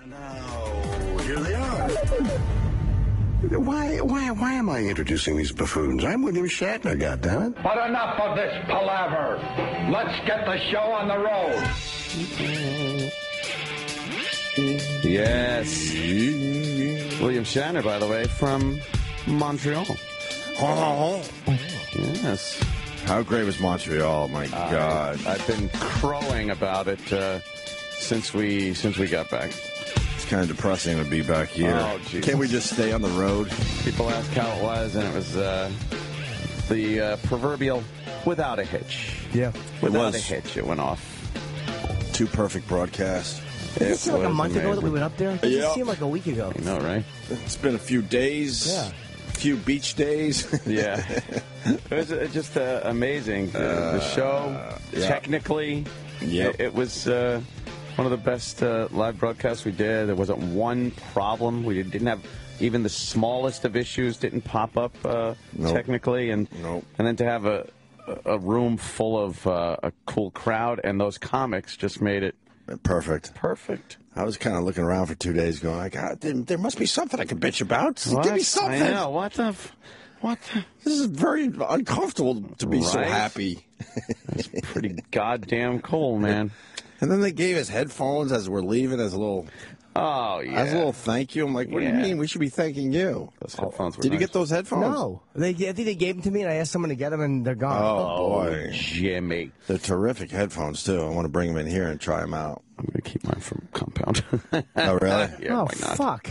Now, here they are. Why am I introducing these buffoons? I'm William Shatner, goddammit. But enough of this palaver. Let's get the show on the road. Yes. William Shatner, by the way, from Montreal. Yes. How great was Montreal? My God. I've been crowing about it since we got back. It's kind of depressing to be back here. Oh, Jesus. Can't we just stay on the road? People asked how it was, and it was the proverbial without a hitch. Yeah. Without a hitch, it went off. Two perfect broadcasts. Did it seem like a month ago that we went up there? It Yeah. seemed like a week ago. I know, right? It's been a few days. Yeah. A few beach days. Yeah. It was just amazing. The show, technically, it was one of the best live broadcasts we did. There wasn't one problem. We didn't have even the smallest of issues didn't pop up technically. And then to have a room full of a cool crowd and those comics just made it perfect. I was kind of looking around for 2 days going, like, God, there must be something I can bitch about. What? Give me something. I know. What the? This is very uncomfortable to be so happy. It's pretty goddamn cool, man. And then they gave us headphones as we're leaving as a little... Oh, yeah. As a little thank you. I'm like, what do you mean? We should be thanking you. Those headphones were Did you nice. get those headphones? No. I think they gave them to me, and I asked someone to get them, and they're gone. Oh, boy. Jimmy. They're terrific headphones, too. I want to bring them in here and try them out. I'm going to keep mine from Compound. Oh, really? Yeah, oh, why not? fuck.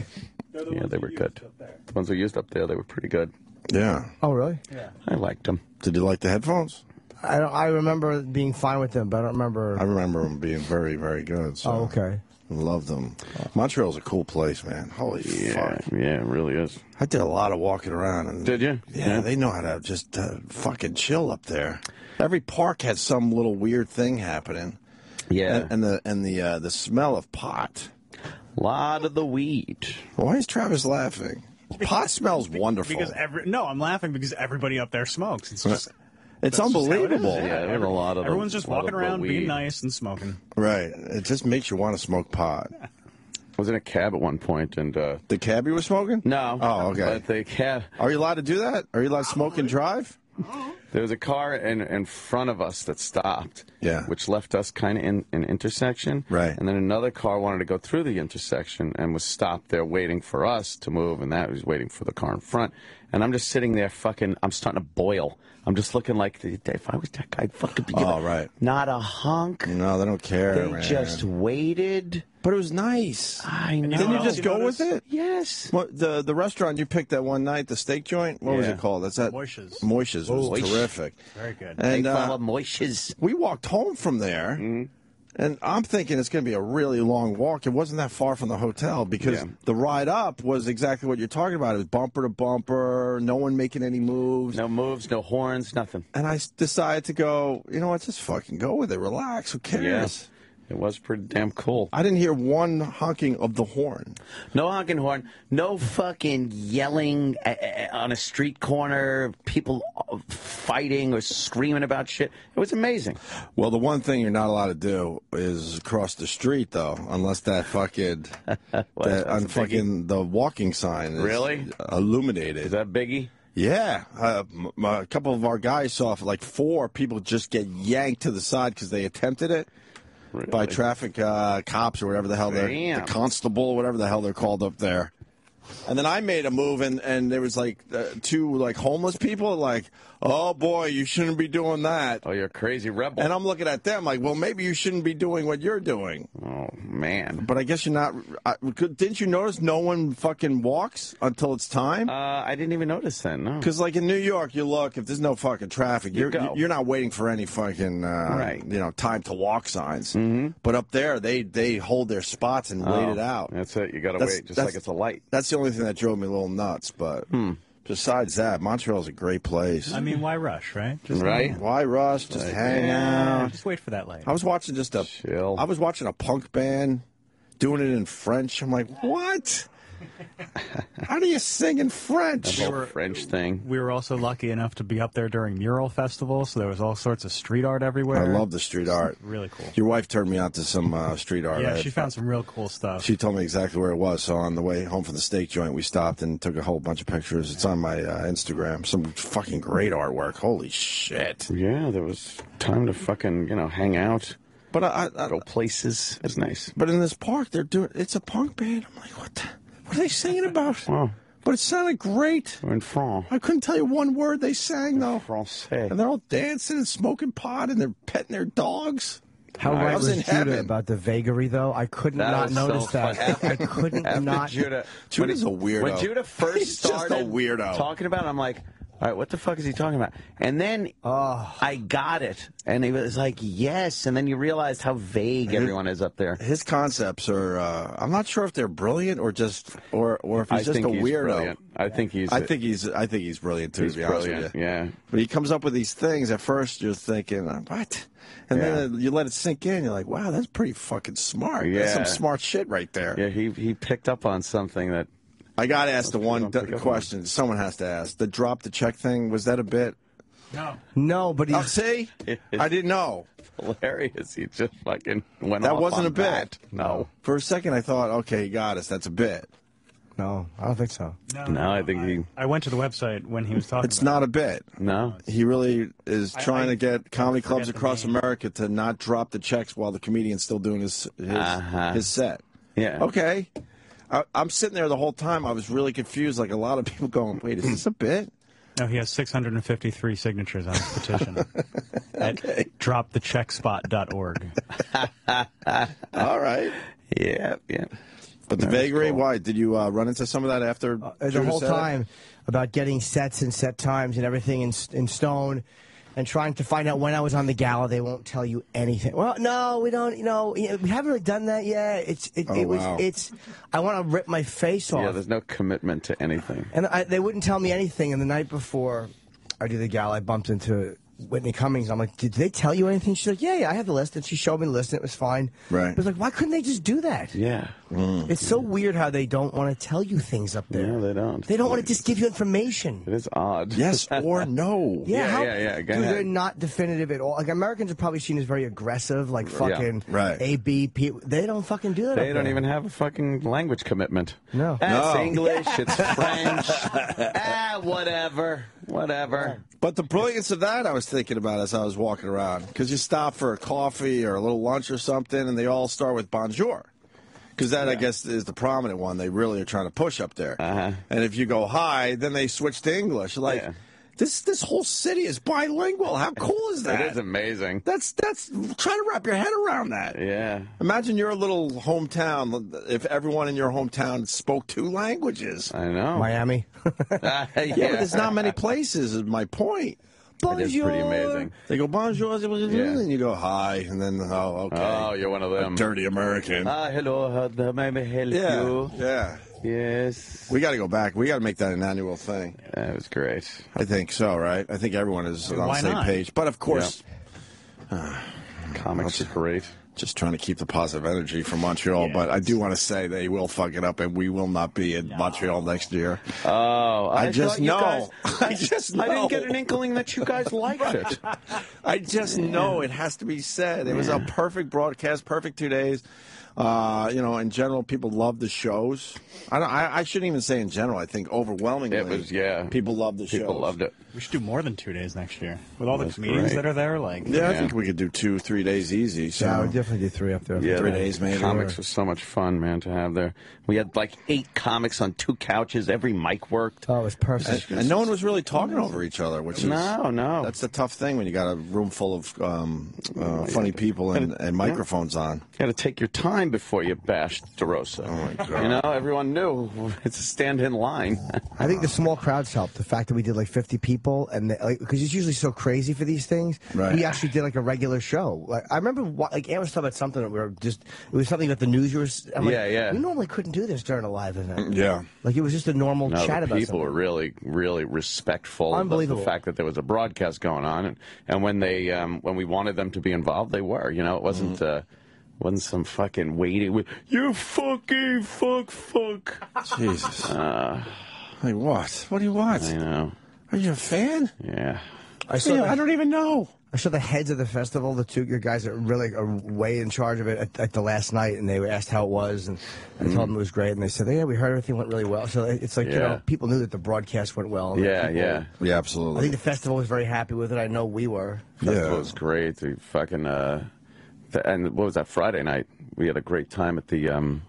Yeah, they were good. The ones we used up there, they were pretty good. Yeah. Oh, really? Yeah. I liked them. Did you like the headphones? I remember being fine with them, but I don't remember. I remember them being very, very good. So Oh, okay. Love them. Montreal's a cool place, man. Holy fuck. Yeah, it really is. I did a lot of walking around. And, Did you? Yeah, they know how to just fucking chill up there. Every park has some little weird thing happening. Yeah. And the smell of pot. A lot of the weed. Why is Travis laughing? Pot smells wonderful. Because I'm laughing because everybody up there smokes. It's just... It's That's just how it unbelievable. is. Yeah, there's a lot of everyone's just walking around weed. being nice and smoking. Right. It just makes you want to smoke pot. I was in a cab at one point, and the cabbie was smoking? No. Oh, okay. But the cab. Are you allowed to do that? Are you allowed to smoke and drive? There was a car in front of us that stopped. Yeah. Which left us kind of in an intersection. Right. And then another car wanted to go through the intersection and was stopped there waiting for us to move, and that was waiting for the car in front. And I'm just sitting there I'm starting to boil. I'm just looking like, if I was that guy, I'd fucking be right. Not a hunk. No, they don't care, They man. just waited. But it was nice. I know. Didn't you just go with it? Yes. What, the restaurant you picked that one night, the steak joint, what was it called? That's that Moish's. Moish's was Moish. terrific. Very good. And They follow Moish's. we walked home from there, and I'm thinking it's going to be a really long walk. It wasn't that far from the hotel because the ride up was exactly what you're talking about. It was bumper to bumper, no one making any moves. No moves, no horns, nothing. And I decided to go, you know what, just fucking go with it. Relax. Who cares? It was pretty damn cool. I didn't hear one honking of the horn. No honking horn. No fucking yelling on a street corner. People fighting or screaming about shit. It was amazing. Well, the one thing you're not allowed to do is cross the street, though, unless that fucking the walking sign is Really? illuminated. Is that Biggie? Yeah, a couple of our guys saw like 4 people just get yanked to the side because they attempted it. Really? By traffic cops or whatever the hell they're, the constable, whatever the hell they're called up there. And then I made a move, and there was like 2 like homeless people, like, oh boy, you shouldn't be doing that. Oh, you're a crazy rebel. And I'm looking at them like, well, maybe you shouldn't be doing what you're doing. Oh man. But I guess you're not. Didn't you notice no one fucking walks until it's time? I didn't even notice that. No. Because like in New York, you look, if there's no fucking traffic, you're not waiting for any fucking time to walk signs. Mm-hmm. But up there, they hold their spots and wait it out. That's it. You got to wait, just like it's a light. That's the only thing that drove me a little nuts. But besides that, Montreal's a great place. I mean, why rush, right? Why rush? Just hang out. Just wait for that light. I was watching I was watching a punk band doing it in French. I'm like, what? How do you sing in French? The whole French thing. We were also lucky enough to be up there during Mural Festival, so there was all sorts of street art everywhere. I love the street art. Really cool. Your wife turned me on to some street art. Yeah, she found some real cool stuff. She told me exactly where it was. So on the way home from the steak joint, we stopped and took a whole bunch of pictures. It's on my Instagram. Some fucking great artwork. Holy shit. Yeah, there was time to fucking, hang out. But I go places. It's nice. But in this park, it's a punk band. I'm like, what are they singing about? Oh. But it sounded great. In France. I couldn't tell you one word they sang, though. Francais. And they're all dancing and smoking pot, and they're petting their dogs. How right was in Judah heaven. about the vagary, though? I couldn't not notice that. I couldn't not. Judah's a weirdo. When Judah first started just a weirdo. talking about it, I'm like, all right, what the fuck is he talking about? And then I got it. And he was like, yes. And then you realized how vague everyone is up there. His concepts are, I'm not sure if they're brilliant or just, or if he's just a weirdo. Brilliant. I think he's brilliant too, he's to be honest brilliant, with you. yeah. But he comes up with these things. At first, you're thinking, what? And then you let it sink in. You're like, wow, that's pretty fucking smart. Yeah. That's some smart shit right there. Yeah, he picked up on something that. I got to ask the one question. Someone has to ask. The drop the check thing, was that a bit? No, but I'll see? I didn't know. Hilarious. He just fucking went That off wasn't on a bit. that. No. For a second, I thought, okay, he got us. That's a bit. No, I don't think so. No, I think I went to the website when he was talking It's about not a bit. No. He really is trying to get comedy clubs forget the across name. America to not drop the checks while the comedian's still doing his set. Yeah. Okay. I'm sitting there the whole time. I was really confused, like a lot of people going, wait, is this a bit? No, he has 653 signatures on his petition at dropthecheckspot.org. All right. Yeah. But the vagary, why? Did you run into some of that after The Judah whole said it? time about getting sets and set times and everything in stone, and trying to find out when I was on the gala. They won't tell you anything. Well, no, we don't. We haven't really done that yet. Wow. I want to rip my face off. Yeah, there's no commitment to anything. And they wouldn't tell me anything. And the night before I did the gala, I bumped into Whitney Cummings. I'm like, did they tell you anything? She's like, yeah, I have the list. And she showed me the list, and it was fine. Right. But it's like, why couldn't they just do that? Yeah. It's so weird how they don't want to tell you things up there. No, they don't. They don't want to just give you information. It is odd. Yes or no. Yeah. Go Dude, ahead. they're not definitive at all. Like, Americans are probably seen as very aggressive, like fucking right. A, B, P. They don't fucking do that. They up don't there. even have a fucking language commitment. No. It's No. English, it's French. Whatever. But the brilliance of that, I was thinking about as I was walking around. Because you stop for a coffee or a little lunch or something, and they all start with bonjour. Because that, I guess, is the prominent one they really are trying to push up there. Uh-huh. And if you go hi, then they switch to English. Like, this whole city is bilingual. How cool is that? It is amazing. That's try to wrap your head around that. Yeah. Imagine your little hometown if everyone in your hometown spoke 2 languages. I know. Miami. Yeah, but there's not many places, is my point. It is pretty amazing. They go, bonjour, and you go, hi, and then, oh, okay. Oh, you're one of them. Dirty American. Hello, how may I help you? Yeah. Yes. We got to go back. We got to make that an annual thing. That was great. I think so, right? I think everyone is on the why same not? page. But, of course, Comics are great. just trying to keep the positive energy from Montreal. But I do want to say they will fuck it up, and we will not be in Montreal next year. Oh, I just know. I just know. I didn't get an inkling that you guys liked it. I just know it has to be said. It was a perfect broadcast, perfect 2 days. In general, people love the shows. I shouldn't even say in general. I think overwhelmingly, It was, people love the shows. People loved it. We should do more than 2 days next year. With all the That's comedians great. that are there, like... Yeah, I think we could do 2-3 days easy. So. Yeah, I would definitely do 3 up there. Yeah, 3 days, maybe. Comics was so much fun, man, to have there. We had like 8 comics on 2 couches. Every mic worked. Oh, it was perfect. And no one was really talking over each other, which is No. That's the tough thing when you got a room full of funny people and microphones on. You got to take your time before you bash DeRosa. Oh my God. Everyone knew it's a stand-in line. I think the small crowds helped. The fact that we did like 50 people, and because it's usually so crazy for these things, Right. we actually did like a regular show. Like I remember, Ann was talking about something that it was something about the news. I'm like, Yeah. We normally couldn't do this during a live event. Yeah. Like it was just a normal chat The about people something. were really, really respectful Unbelievable. of the fact that there was a broadcast going on, and when they when we wanted them to be involved, they were. It wasn't. Wasn't some fucking waiting with you fucking fuck. Jesus. Like what? What do you want? I know. Are you a fan? Yeah. I don't even know. I saw the heads of the festival, the two guys that really are way in charge of it at the last night, and they were asked how it was, and I told them it was great, and they said, yeah, we heard everything went really well. So it's like, you know, people knew that the broadcast went well. Yeah, absolutely. I think the festival was very happy with it. I know we were. Festival was great. The fucking, and what was that, Friday night? We had a great time at the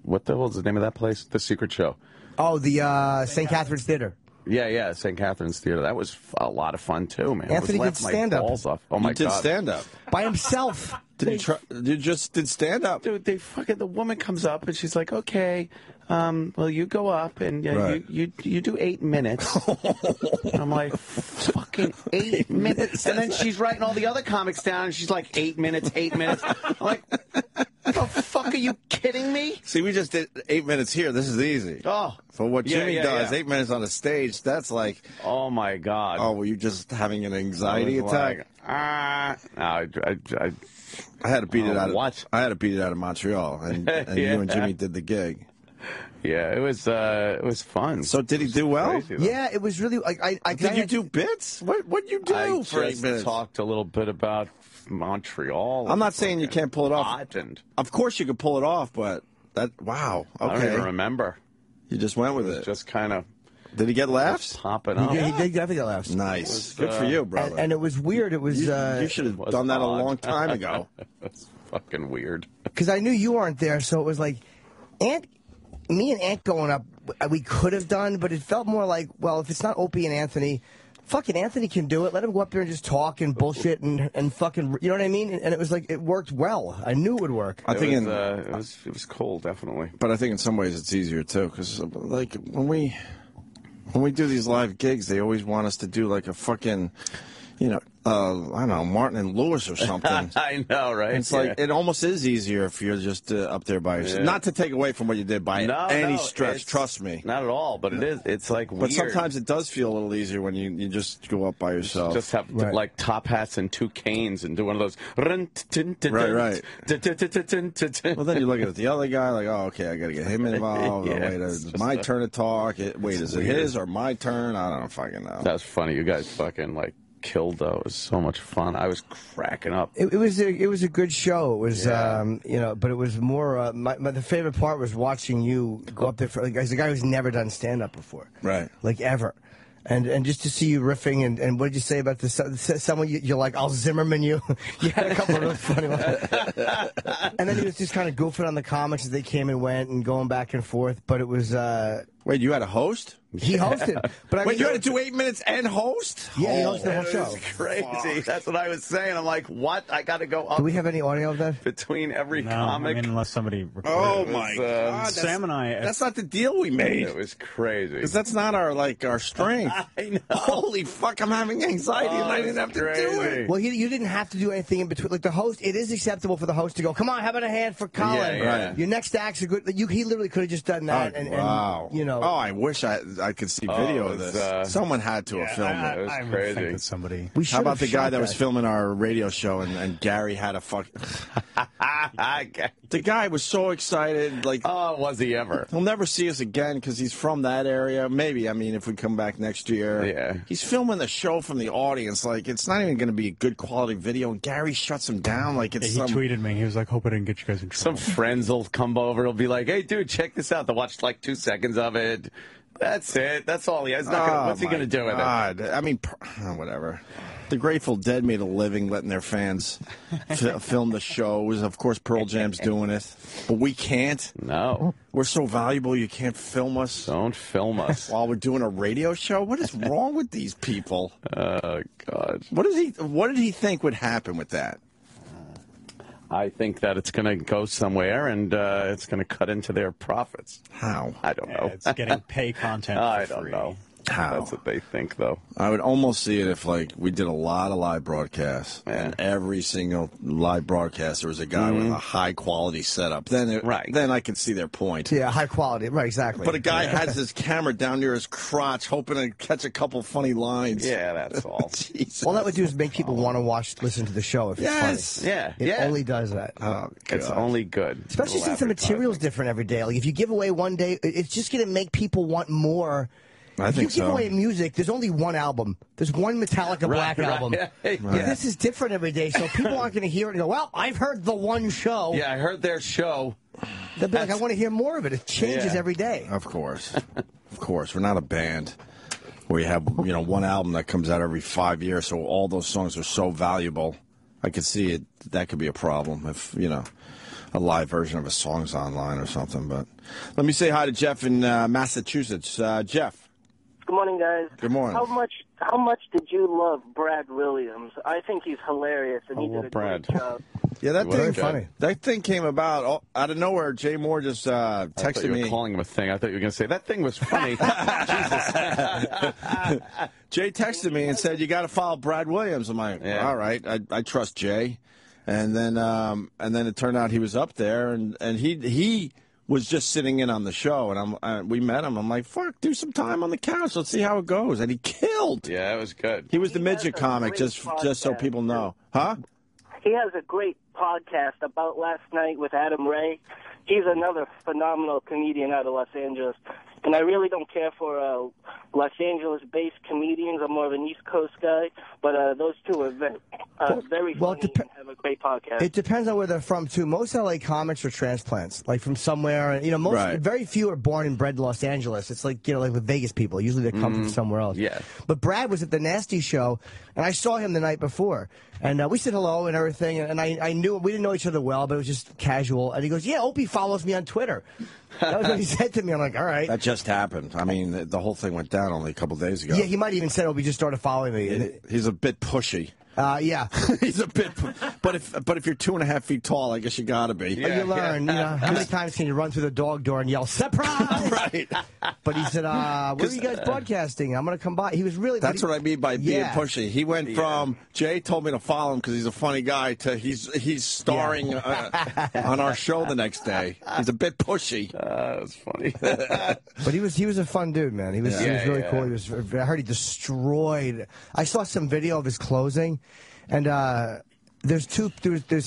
what the hell was the name of that place? The Secret Show. Oh, the St. Catherine's Theater. Yeah, St. Catherine's Theater. That was a lot of fun too, man. Anthony did stand-up. Oh my God, did stand-up by himself. Did you just did stand-up? Dude, the woman comes up and she's like, okay, well, you go up and you do 8 minutes. And I'm like, fucking 8 minutes. And then she's writing all the other comics down and she's like, 8 minutes. I'm like, the fuck, are you kidding me? See, we just did 8 minutes here. This is easy. Oh. For what Jimmy does, 8 minutes on a stage, that's like... Oh, my God. Oh, were you just having an anxiety attack? No, I had to beat it out. What? I had to beat it out of Montreal, and you and Jimmy did the gig. Yeah, it was fun. So did he do well? Crazy, yeah, it was really. Did you do bits? What you do for 8 minutes? I talked a little bit about Montreal. I'm not saying you can't pull it off. Oughtend. Of course you could pull it off, but wow. Okay. I don't even remember. You just went with it. Just kind of. Did he get laughs? Popping up. He did definitely get laughs. Nice. Good for you, brother. And it was weird. It was. You should have done that a long time ago. That's fucking weird. Because I knew you weren't there, so it was like, me and Ant going up, we could have done, but it felt more like, well, if it's not Opie and Anthony, fucking Anthony can do it. Let him go up there and just talk and bullshit and fucking, you know what I mean? And it was like, it worked well. I knew it would work. I think it was cool, definitely. But I think in some ways it's easier too, because like when we do these live gigs, they always want us to do like a fucking, I don't know, Martin and Lewis or something. I know, right? It's like, it almost is easier if you're just up there by yourself. Yeah. Not to take away from what you did by any stretch, trust me. Not at all, but it is. It's like weird. But sometimes it does feel a little easier when you just go up by yourself. Just have like top hats and 2 canes and do one of those. Right. Well, then you look at the other guy like, oh, okay, I got to get him involved. Yeah, wait, it's my turn to talk. Wait, is it his or my turn? I don't fucking know. That's funny. You guys fucking like killed though. It was so much fun. I was cracking up. It was a good show. It was but it was more. The favorite part was watching you go up there as a guy who's never done stand up before, right? Like ever. And just to see you riffing, and what did you say about this? Someone you're like, I'll Zimmerman you. You had a couple of really funny ones. And then he was just kind of goofing on the comics as they came and went and going back and forth. But it was. Wait, you had a host? He hosted. But Wait, you had to do 8 minutes and host? Yeah, he hosted the whole show. Crazy. Fuck. That's what I was saying. I'm like, what? I got to go up. Do we have any audio of that? Between every no, comic? I mean, unless somebody recorded Oh, my God. Sam and I... That's not the deal we made. It was crazy. Because that's not our strength. I know. Holy fuck, I'm having anxiety and I didn't have to do it. Well, you didn't have to do anything in between. Like the host, it is acceptable for the host to go, come on, how about a hand for Colin? Yeah. Right. Your next act's are good. He literally could have just done that. Wow. And Oh, I wish I could see video of this. Someone had to have filmed it. It was I would crazy. think that somebody... How about the guy that was filming our radio show and Gary had a fuck... The guy was so excited. Like, oh, was he ever? He'll never see us again because he's from that area. Maybe, I mean, if we come back next year. Yeah. He's filming the show from the audience. Like, it's not even going to be a good quality video. And Gary shuts him down like it's He tweeted me. He was like, hope I didn't get you guys in trouble. Some friends will come over. He'll be like, hey, dude, check this out. They'll watch like 2 seconds of it. That's it. That's all he has. What's he going to do with it? I mean, whatever. The Grateful Dead made a living letting their fans film the shows. Of course, Pearl Jam's doing it. But we can't. No. We're so valuable, you can't film us. Don't film us. While we're doing a radio show? What is wrong with these people? Oh, God. What did he think would happen with that? I think that it's going to go somewhere, and it's going to cut into their profits. How? I don't know. It's getting pay content for I free. don't know. How? That's what they think, though. I would almost see it if, like, we did a lot of live broadcasts, and every single live broadcast there was a guy with a high-quality setup. Then I could see their point. Yeah, high quality. Right, exactly. But a guy has his camera down near his crotch, hoping to catch a couple funny lines. Yeah, that's all. Jesus. All that would do is make people want to listen to the show if it's funny. Yeah. It only does that. Oh, God. It's only good. Especially since the material's different every day. Like, if you give away one day, it's just going to make people want more. I think if you give away music, there's only one album. There's one Metallica Black album. Right. But this is different every day, so people aren't going to hear it and go, well, I've heard the one show. Yeah, I heard their show. They'll be like, I want to hear more of it. It changes every day. Of course. Of course. We're not a band where you have, one album that comes out every 5 years, so all those songs are so valuable. I could see it. That could be a problem if, a live version of a song's online or something. But let me say hi to Jeff in Massachusetts. Jeff. Good morning, guys. Good morning. How much did you love Brad Williams? I think he's hilarious, and he did a great job. Yeah, that thing funny. That thing came about out of nowhere. Jay Moore just texted I thought you were calling him a thing. I thought you were going to say that thing was funny. Jesus. Jay texted me and said, "You got to follow Brad Williams." I'm like, all right, I trust Jay. And then it turned out he was up there, and he was just sitting in on the show, and we met him. I'm like, fuck, do some time on the couch. Let's see how it goes. And he killed. Yeah, it was good. He was the midget comic, just so people know. Huh? He has a great podcast about last night with Adam Ray. He's another phenomenal comedian out of Los Angeles. And I really don't care for Los Angeles-based comedians. I'm more of an East Coast guy. But those two are very funny and have a great podcast. It depends on where they're from, too. Most L.A. comics are transplants, like from somewhere. Very few are born and bred in Los Angeles. It's like, like with Vegas people. Usually they come from somewhere else. Yeah. But Brad was at the Nasty Show, and I saw him the night before. And we said hello and everything, and I knew we didn't know each other well, but it was just casual. And he goes, "Yeah, Opie follows me on Twitter." That was what he said to me. I'm like, all right. That just happened. I mean, the whole thing went down only a couple days ago. Yeah, he might even said Opie just started following me. He's a bit pushy. Yeah. He's a bit, but if you're 2.5 feet tall, I guess you gotta be. You learn. How many times can you run through the dog door and yell "surprise"? Right. But he said, "Where are you guys broadcasting? I'm gonna come by." He was really. That's what I mean by being pushy. He went from Jay told me to follow him because he's a funny guy to he's starring on our show the next day. He's a bit pushy. That was funny. But he was a fun dude, man. He was really cool. I heard he destroyed. I saw some video of his closing. And there's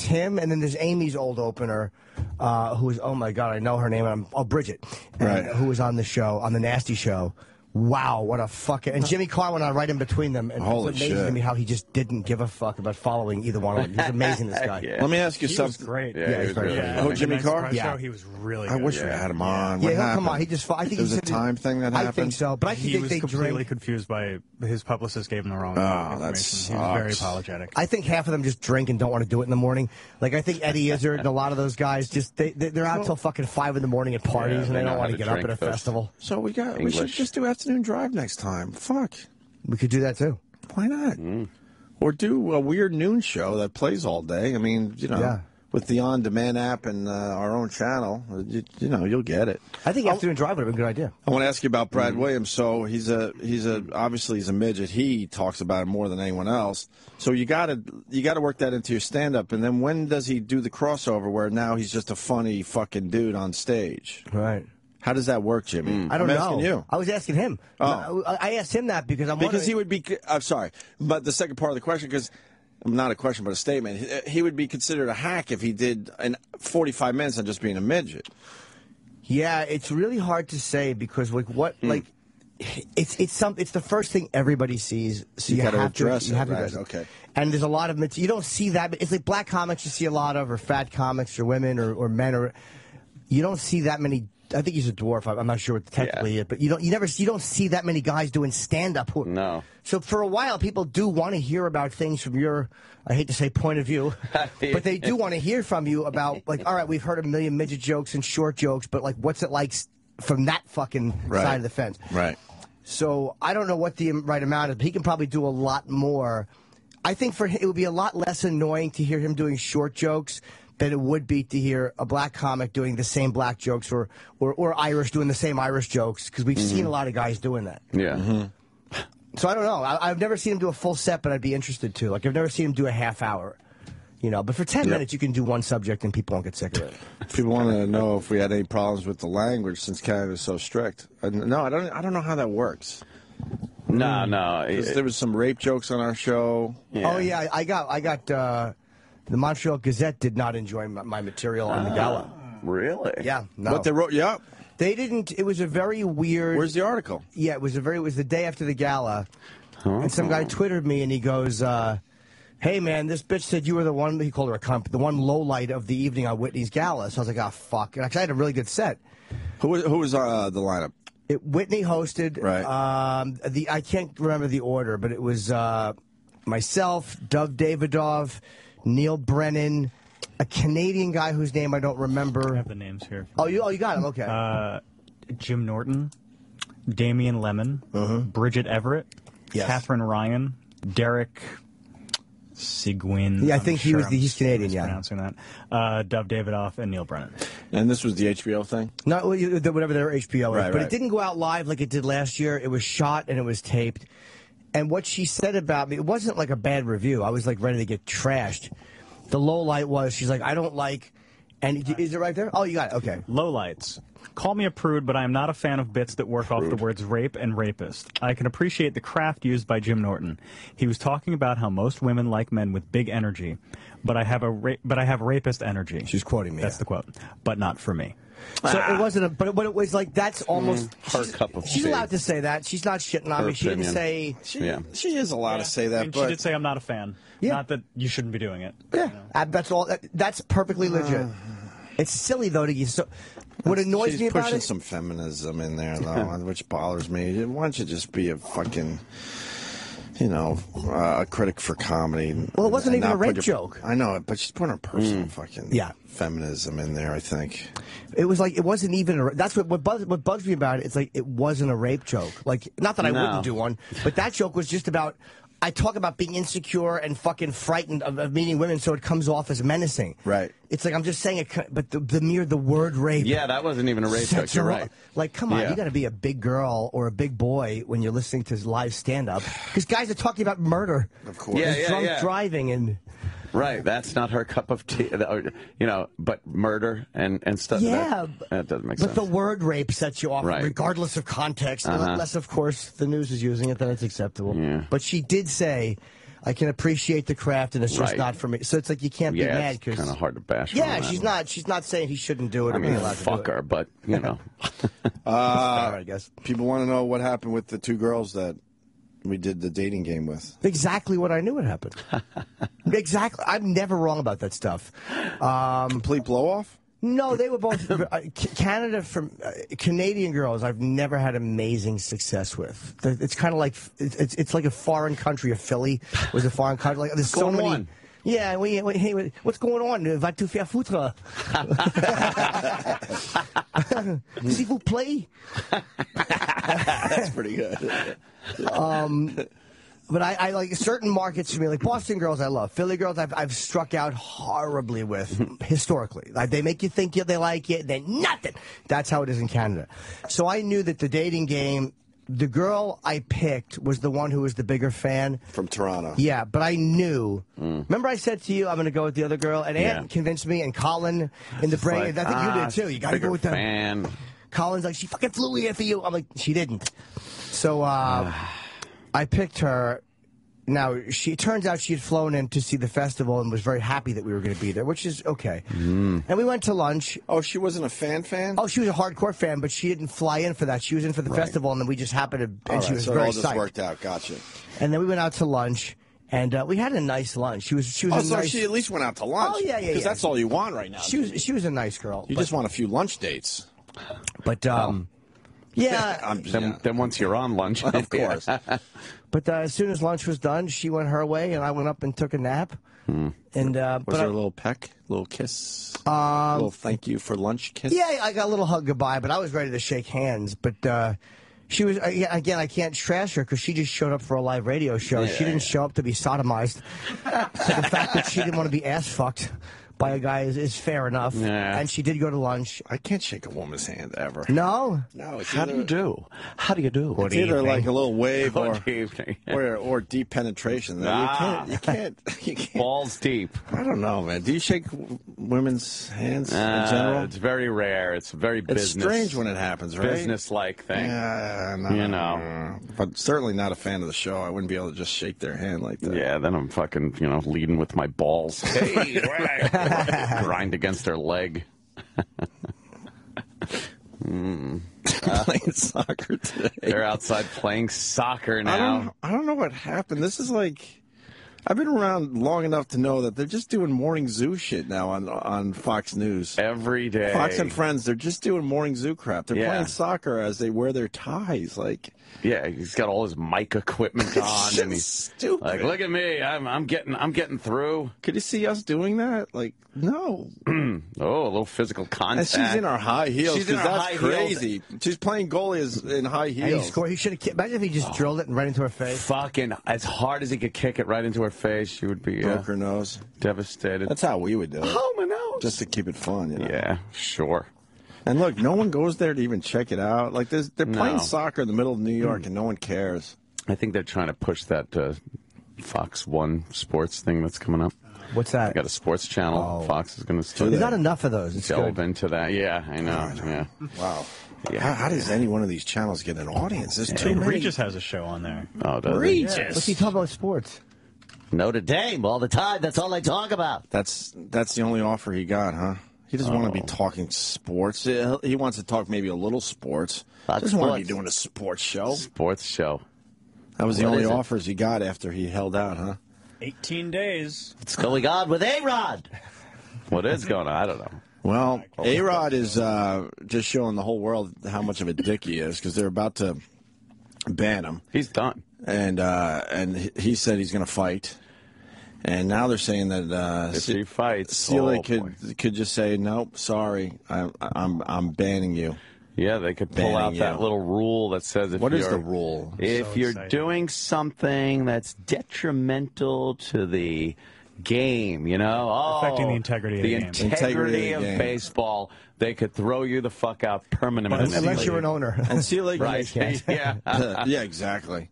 him, and then there's Amy's old opener, who is, oh my God, I know her name. Bridget, who was on the show, on the Nasty Show. Wow, what a fucking... And Jimmy Carr went on right in between them. And Holy it's amazing shit. to me how he just didn't give a fuck about following either one of them. He's amazing, this guy. Let me ask you He something. was great. Yeah, he was really good. Oh, Jimmy Carr? Show, he was really good. I wish we had him on. Yeah, What he'll come happened? on. He just... I think There was he a said time thing that happened? I think so, but I He think was they completely drink. confused by his publicist gave him the wrong that information. He was very sucks. apologetic. I think half of them just drink and don't want to do it in the morning. Like, I think Eddie Izzard and a lot of those guys, they're out till fucking 5 in the morning at parties, and they they know don't how want to to get up drink at a first. festival. So we should English. just do afternoon drive next time. Fuck. We could do that, too. Why not? Or do a weird noon show that plays all day. I mean, with the on-demand app and our own channel, you'll get it. I think afternoon drive would have been a good idea. I want to ask you about Brad Williams. So obviously he's a midget. He talks about it more than anyone else. So you got to work that into your stand-up. And then when does he do the crossover where now he's just a funny fucking dude on stage? Right. How does that work, Jimmy? I don't I'm know. asking you. I was asking him. Oh. I asked him that because He would be. I'm sorry, but the second part of the question, because not a question but a statement, he would be considered a hack if he did 45 minutes on just being a midget. Yeah, it's really hard to say because it's the first thing everybody sees, so you gotta have to address it, right, address it. okay. And there's a lot of you don't see that, but it's like black comics you see a lot of, or fat comics, or women, or men, or you don't see that many. I think he's a dwarf. I'm not sure what technically it, but you don't see that many guys doing stand up. No. So for a while, people do want to hear about things from your, I hate to say point of view, but they do want to hear from you about, like, all right, we've heard a million midget jokes and short jokes, but like, what's it like from that fucking side of the fence? Right. So I don't know what the right amount is, but he can probably do a lot more. I think for him, it would be a lot less annoying to hear him doing short jokes than it would be to hear a black comic doing the same black jokes or Irish doing the same Irish jokes, because we've seen a lot of guys doing that. Yeah. So I don't know. I've never seen him do a full set, but I'd be interested to. Like, I've never seen him do a half hour. You know, but for 10 minutes you can do one subject and people won't get sick of it. People want to know if we had any problems with the language since Canada's so strict. No, I don't know how that works. No. There was some rape jokes on our show. Yeah. Oh yeah, I got the Montreal Gazette did not enjoy my material on the gala. Really? Yeah. No. What they wrote? Yeah. They didn't. It was a very weird. Where's the article? Yeah, it was the day after the gala, and some guy twittered me and he goes, "Hey man, this bitch said you were the one." He called her a cunt, the one lowlight of the evening on Whitney's gala. So I was like, "Oh fuck!" And actually, I had a really good set. Who was the lineup? Whitney hosted. Right. I can't remember the order, but it was myself, Doug Davidoff, Neil Brennan, a Canadian guy whose name I don't remember. I have the names here. Oh, you got him. Okay. Jim Norton, Damian Lemon, Bridget Everett, Catherine Ryan, Derek Seguin. Yeah, I think he's Canadian. Yeah, pronouncing that. Dov Davidoff and Neil Brennan. And this was the HBO thing? Not whatever their HBO is, but right. it didn't go out live like it did last year. It was shot and it was taped. And what she said about me, it wasn't like a bad review. I was like ready to get trashed. The low light was, she's like, I don't like. And is it right there? Oh, you got it. Okay. Lowlights. Call me a prude, but I am not a fan of bits that work off the words rape and rapist. I can appreciate the craft used by Jim Norton. He was talking about how most women like men with big energy, but I have rapist energy. She's quoting me. That's the quote. But not for me. So it wasn't but it was like, that's almost her cup of tea. She's allowed to say that. She's not shitting on me. She didn't say. She is allowed to say that. And but she did say, I'm not a fan. Yeah. Not that you shouldn't be doing it. Yeah. You know? That's all. That's perfectly legit. It's silly though to get so. What annoys me about it? She's pushing some feminism in there, though, which bothers me. Why don't you just be a fucking, a critic for comedy? Well, it wasn't even a rape joke. I know it, but she's putting her personal fucking feminism in there, I think. It was like, it wasn't even that's what bugs me about it. It's like, it wasn't a rape joke. Like, not that I wouldn't do one, but that joke was just about. I talk about being insecure and fucking frightened of meeting women, so it comes off as menacing. Right. It's like, I'm just saying it, but the word rape. Yeah, that wasn't even a rape joke. You're right. Like, come on, you got to be a big girl or a big boy when you're listening to live stand-up, because guys are talking about murder. Of course. Drunk driving and. Right, that's not her cup of tea, but murder and stuff. Yeah. That doesn't make sense. But the word rape sets you off, regardless of context. Unless, of course, the news is using it, then it's acceptable. Yeah. But she did say, I can appreciate the craft, and it's just not for me. So it's like, you can't be mad. It's kind of hard to bash her. Yeah, she's not saying he shouldn't do it. I mean, fuck her, but, I guess. People want to know what happened with the two girls that we did the dating game with. Exactly what I knew would happen. Exactly. I'm never wrong about that stuff. Complete blow-off? No, they were both Canadian girls. I've never had amazing success with. It's kind of like it's like a foreign country. A Philly was a foreign country. Like, there's so many. On? Yeah, hey, what's going on? Va te faire foutre? S'il vous plaît? That's pretty good. But I like certain markets for me, like Boston girls I love. Philly girls I've struck out horribly with, historically. Like, they make you think they like it, then nothing. That's how it is in Canada. So I knew that the dating game, the girl I picked was the one who was the bigger fan. From Toronto. Yeah, but I knew. Remember I said to you, I'm going to go with the other girl? And Ann convinced me, and Colin in the brain. And I think you did too. You got to go with fan. Colin's like, she fucking flew here for you. I'm like, she didn't. So I picked her. Now, she turns out she had flown in to see the festival and was very happy that we were going to be there, which is okay. And we went to lunch. Oh, she wasn't a fan? Oh, she was a hardcore fan, but she didn't fly in for that. She was in for the festival, and then we just happened to, and she was so very it all just psyched. worked out. Gotcha. And then we went out to lunch, and we had a nice lunch. She was so nice, she at least went out to lunch. Oh, yeah. Because that's all you want right now. She was a nice girl. You just want a few lunch dates. But, yeah. Then once you're on lunch. Of course. But as soon as lunch was done, she went her way, and I went up and took a nap. And was there a little peck, a little kiss, a little thank you for lunch kiss? Yeah, I got a little hug goodbye, but I was ready to shake hands. But she was, again, I can't trash her because she just showed up for a live radio show. She didn't show up to be sodomized. So the fact that she didn't want to be ass fucked by a guy is fair enough. Yeah. And she did go to lunch. I can't shake a woman's hand ever. No? No. It's How do you do? How do you do? It's either like a little wave Good evening. or deep penetration. You can't. Balls deep. I don't know, man. Do you shake women's hands in general? It's very rare. It's very business. It's strange when it happens, right? Business-like thing. No. But certainly not a fan of the show. I wouldn't be able to just shake their hand like that. Yeah, then I'm fucking, leading with my balls. Hey, grind against their leg. Playing soccer today. They're outside playing soccer now. I don't know what happened. This is like... I've been around long enough to know that they're just doing morning zoo shit now on Fox News. Every day. Fox and Friends, they're just doing morning zoo crap. They're playing soccer as they wear their ties. Yeah, he's got all his mic equipment on, and he's stupid. Like, look at me, I'm getting through. Could you see us doing that? No. Oh, a little physical contact. And she's in our high heels. She's in her that's high crazy. She's playing goalie in high heels. And he scored. He should have. Imagine if he just drilled it and right into her face. Fucking as hard as he could kick it right into her face, she would be broke her nose. Devastated. That's how we would do it. Oh, my nose. Just to keep it fun. Yeah, sure. And look, no one goes there to even check it out. They're playing soccer in the middle of New York, and no one cares. I think they're trying to push that Fox 1 sports thing that's coming up. What's that? They got a sports channel. Fox is going to start. There's not enough of those. It's delve good. into that. Yeah, I know. Yeah. Wow. Yeah. How does any one of these channels get an audience? There's too many. Regis has a show on there. Oh, does Regis. he? What's he talking about sports? Notre Dame all the time. That's all they talk about. That's the only offer he got, huh? He doesn't want to be talking sports. He wants to talk maybe a little sports. He doesn't want to be doing a sports show. Sports show. That was the only offers he got after he held out, huh? 18 days. What's going on with A-Rod? What is going on? I don't know. Well, A-Rod is just showing the whole world how much of a dick he is because they're about to ban him. He's done. And he said he's going to fight. And now they're saying that if he fights, Celia could just say, nope, sorry, I'm banning you. Yeah, they could pull out that little rule that says what is the rule? If you're doing something that's detrimental to the game, affecting the integrity of the game. The integrity of baseball, they could throw you the fuck out permanently. Unless you're an owner. And Celia right. Yeah. Yeah, exactly.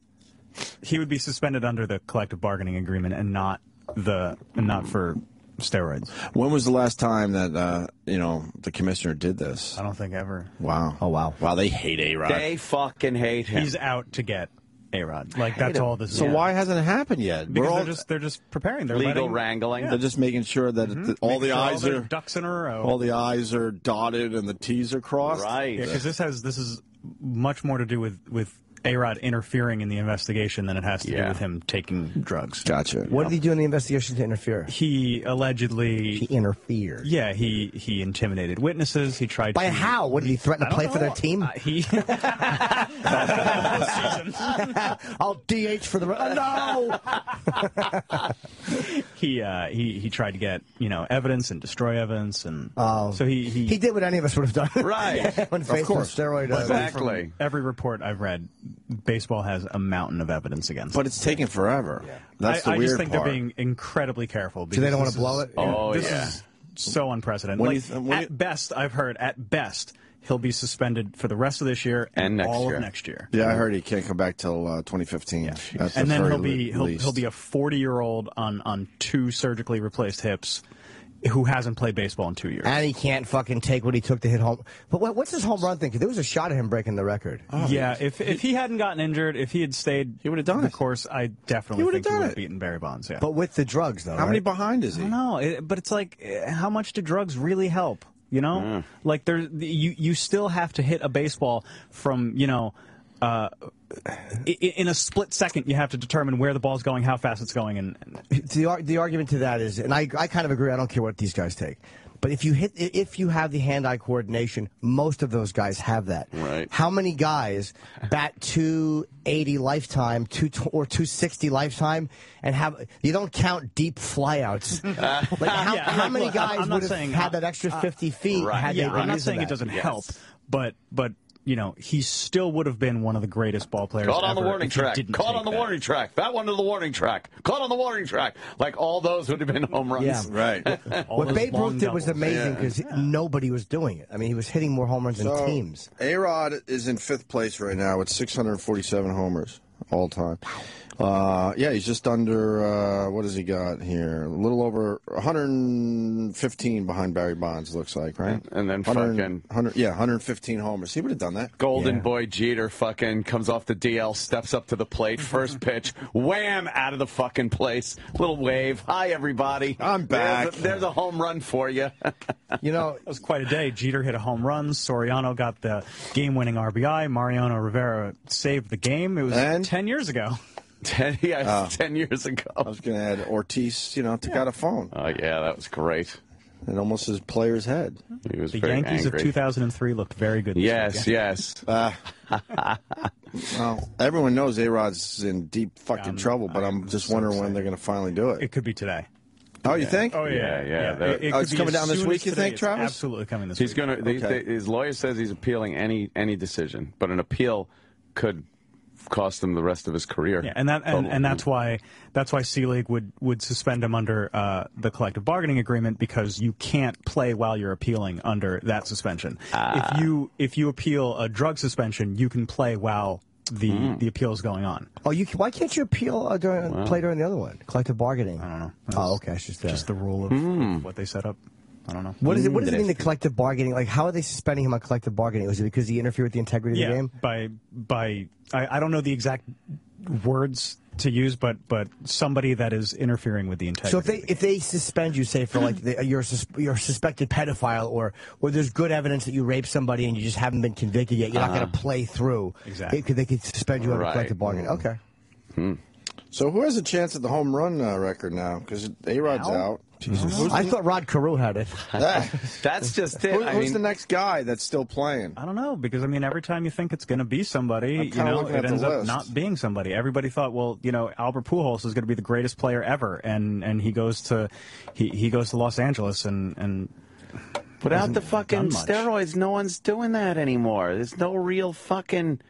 He would be suspended under the collective bargaining agreement and not for steroids. When was the last time that the commissioner did this? I don't think ever. Wow. Oh wow. Wow, they hate A-Rod. They fucking hate him. He's out to get A-Rod. That's all this is. So why hasn't it happened yet? Because they're just preparing. They're legal wrangling. They're just making sure that all the I's are ducks in a row. All the I's are dotted and the T's are crossed. Right. Yeah, because this is much more to do with A-Rod interfering in the investigation than it has to do with him taking drugs. Gotcha. What did he do in the investigation to interfere? He allegedly... He interfered. Yeah, he intimidated witnesses. He tried By to... how? What, did he threaten to play for their team? I'll DH for the... no! He tried to get, evidence and destroy evidence. And so he did what any of us would have done. Right. When faced with steroid. Exactly. From every report I've read, baseball has a mountain of evidence against But it's taking forever. Yeah. That's the I weird just think part. they're being incredibly careful. So they don't want to blow it? Oh, This is so unprecedented. At best, I've heard, he'll be suspended for the rest of this year and next all year. of next year. Yeah, I heard he can't come back till 2015. Yeah. That's and the then very he'll least. be a 40-year-old on 2 surgically replaced hips who hasn't played baseball in 2 years. And he can't fucking take what he took to hit home. But what's his home run thing? 'Cause there was a shot at him breaking the record. Oh, yeah, if he hadn't gotten injured, if he had stayed, he would have done the it. course. I definitely think he would have beaten Barry Bonds. Yeah, But with the drugs, though. How many behind is he? I don't know, but it's like, how much do drugs really help? Like you still have to hit a baseball from in a split second. You have to determine where the ball's going, how fast it's going, and the argument to that is, and I kind of agree. I don't care what these guys take, but if you have the hand-eye coordination, most of those guys have that. Right. How many guys bat 280 lifetime, 260 lifetime, and you don't count deep flyouts? How many guys would have had that extra 50 feet? Right. Had yeah, they been I'm not using saying that? it doesn't help, but he still would have been one of the greatest ball players Caught on ever the warning if he track. didn't Caught take on the that. warning track. That one to the warning track. Caught on the warning track. Like all those would have been home runs. Yeah. Right. What Babe Ruth did was doubles. amazing because nobody was doing it. I mean, he was hitting more home runs than teams. A-Rod is in 5th place right now with 647 homers all time. Yeah, he's just under, what has he got here? A little over 115 behind Barry Bonds, looks like, right? And then 115 homers. He would have done that. Golden Boy Jeter fucking comes off the DL, steps up to the plate, first pitch, wham, out of the fucking place. Little wave. Hi, everybody. I'm back. There's a home run for you. That was quite a day. Jeter hit a home run. Soriano got the game-winning RBI. Mariano Rivera saved the game. It was 10 years ago. 10 years ago. I was going to add Ortiz, took out a phone. Oh, yeah, that was great. It almost his player's head. He was The very Yankees angry. of 2003 looked very good this Yes. Well, everyone knows A-Rod's in deep fucking trouble, but I'm just wondering when they're going to finally do it. It could be today. Oh, you think? Oh, yeah. It's coming down this week, you think, Travis? It's absolutely coming this He's week. going to. His lawyer says he's appealing any decision, but an appeal could cost him the rest of his career. Yeah, and that's why C-League would suspend him under the collective bargaining agreement, because you can't play while you're appealing under that suspension. If you appeal a drug suspension, you can play while the appeal is going on. Oh, why can't you appeal play during the other one? Collective bargaining. I don't know. Oh, okay. It's just the rule of what they set up. I don't know. What does it mean, the collective bargaining? Like, how are they suspending him on collective bargaining? Was it because he interfered with the integrity of the game? I don't know the exact words to use, but somebody that is interfering with the integrity. So if they suspend you, say, for like you're a suspected pedophile, or there's good evidence that you raped somebody and you just haven't been convicted yet, you're not going to play through. Exactly. They could suspend you under collective bargaining. Okay. So who has a chance at the home run record now? Because A-Rod's out. Jesus. I thought Rod Carew had it. That's just it. Who's the next guy that's still playing? I don't know, because every time you think it's going to be somebody, it ends up not being somebody. Everybody thought, Albert Pujols is going to be the greatest player ever, and he goes to Los Angeles and without the fucking steroids, no one's doing that anymore. There's no real fucking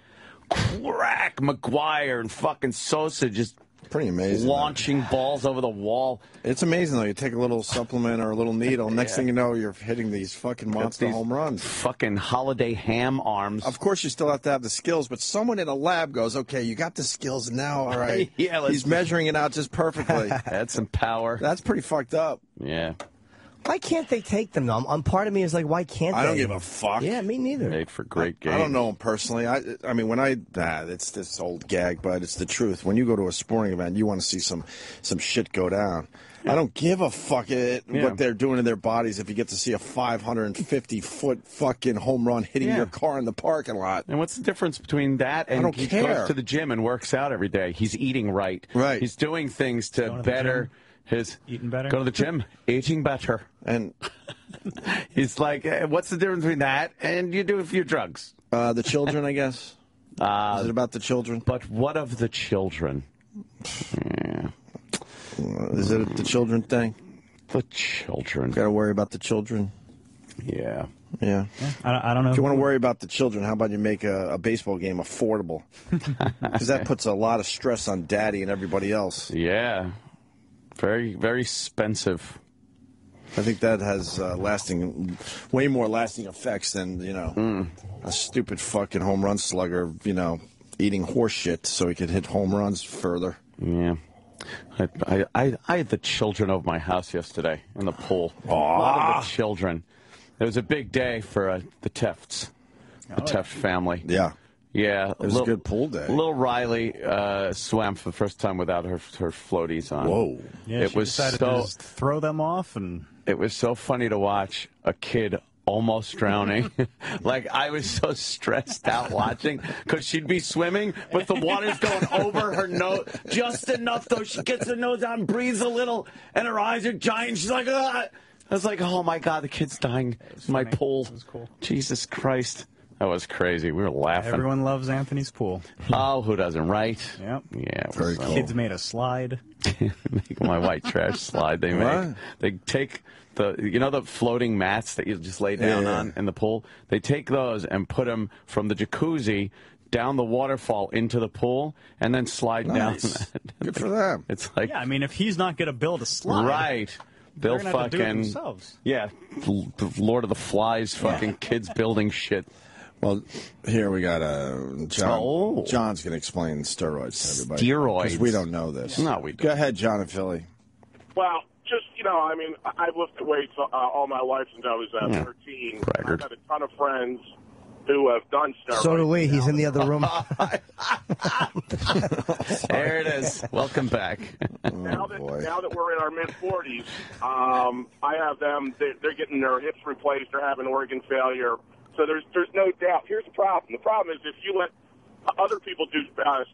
crack. McGuire and fucking Sosa just pretty amazing. Launching balls over the wall. It's amazing, though. You take a little supplement or a little needle, next thing you know, you're hitting these fucking monster home runs. Fucking holiday ham arms. Of course, you still have to have the skills, but someone in a lab goes, okay, you got the skills now, all right. He's measuring it out just perfectly. That's some power. That's pretty fucked up. Yeah. Why can't they take them, though? Part of me is like, why can't they? I don't give a fuck. Yeah, me neither. Made for great games. I don't know him personally. I mean, it's this old gag, but it's the truth. When you go to a sporting event, you want to see some shit go down. Yeah. I don't give a fuck what they're doing to their bodies if you get to see a 550-foot fucking home run hitting your car in the parking lot. And what's the difference between that and he goes to the gym and works out every day? He's eating right. Right. He's doing things to better his... Eating better? Go to the gym. Eating better. And he's like, what's the difference between that and you do a few drugs? The children, I guess. Is it about the children? But what of the children? Is it the children thing? The children. Got to worry about the children. Yeah. Yeah. I don't know. If you want to worry about the children, how about you make a baseball game affordable? Because that puts a lot of stress on Daddy and everybody else. Yeah. Very, very expensive. I think that has way more lasting effects than, a stupid fucking home run slugger, eating horse shit so he could hit home runs further. Yeah. I had the children over my house yesterday in the pool. Aww. A lot of the children. It was a big day for the Tefts, the Teft family. Yeah. Yeah. It was a good pool day. Little Riley swam for the first time without her floaties on. Whoa. Yeah, it she was decided to just throw them off, and it was so funny to watch a kid almost drowning. Like, I was so stressed out watching because she'd be swimming, but the water's going over her nose just enough, though she gets her nose out and breathes a little, and her eyes are giant. She's like, ah! I was like, oh, my God, the kid's dying in my pool. It was cool. Jesus Christ. That was crazy. We were laughing. Everyone loves Anthony's pool. Oh, who doesn't, right? Yep. Yeah. Very cool. Kids made a slide. Make my white trash slide. They take the floating mats that you just lay down on in the pool. They take those and put them from the jacuzzi down the waterfall into the pool and then slide down. Good for them. It's like, yeah, I mean, if he's not going to build a slide, right? They'll they're gonna have to do it fucking themselves. Yeah, the Lord of the Flies, fucking kids building shit. Well, here we got John. Oh. John's going to explain steroids to everybody. Steroids. Because we don't know this. No, we don't. Go ahead, John in Philly. Well, just, I mean, I've lifted weights all my life since I was 13. Braggart. I've had a ton of friends who have done steroids. So do we. He's in the other room. There it is. Welcome back. Now that we're in our mid-40s, I have them, they're getting their hips replaced, they're having organ failure. So there's no doubt. Here's the problem. The problem is if you let other people do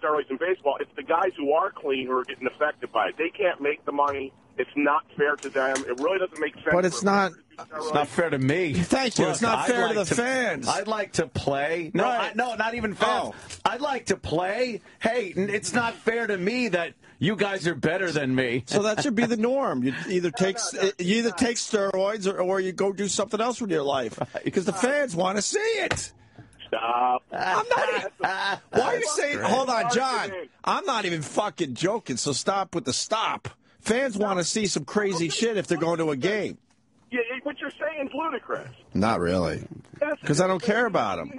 steroids in baseball, it's the guys who are clean who are getting affected by it. They can't make the money. It's not fair to them. It really doesn't make sense. But it's not. It's not fair to me. Thank you. Look, it's not fair to the fans. I'd like to play. No, Right. no, not even fans. Oh. I'd like to play. Hey, it's not fair to me that you guys are better than me. So that should be the norm. You either take steroids or you go do something else with your life because the fans want to see it. Stop. I'm not. Why are you saying? Hold on, John. I'm not even fucking joking. So stop with the stop. Fans want to see some crazy shit if they're going to a game. Yeah, what you're saying is ludicrous. Not really, because I don't care about them.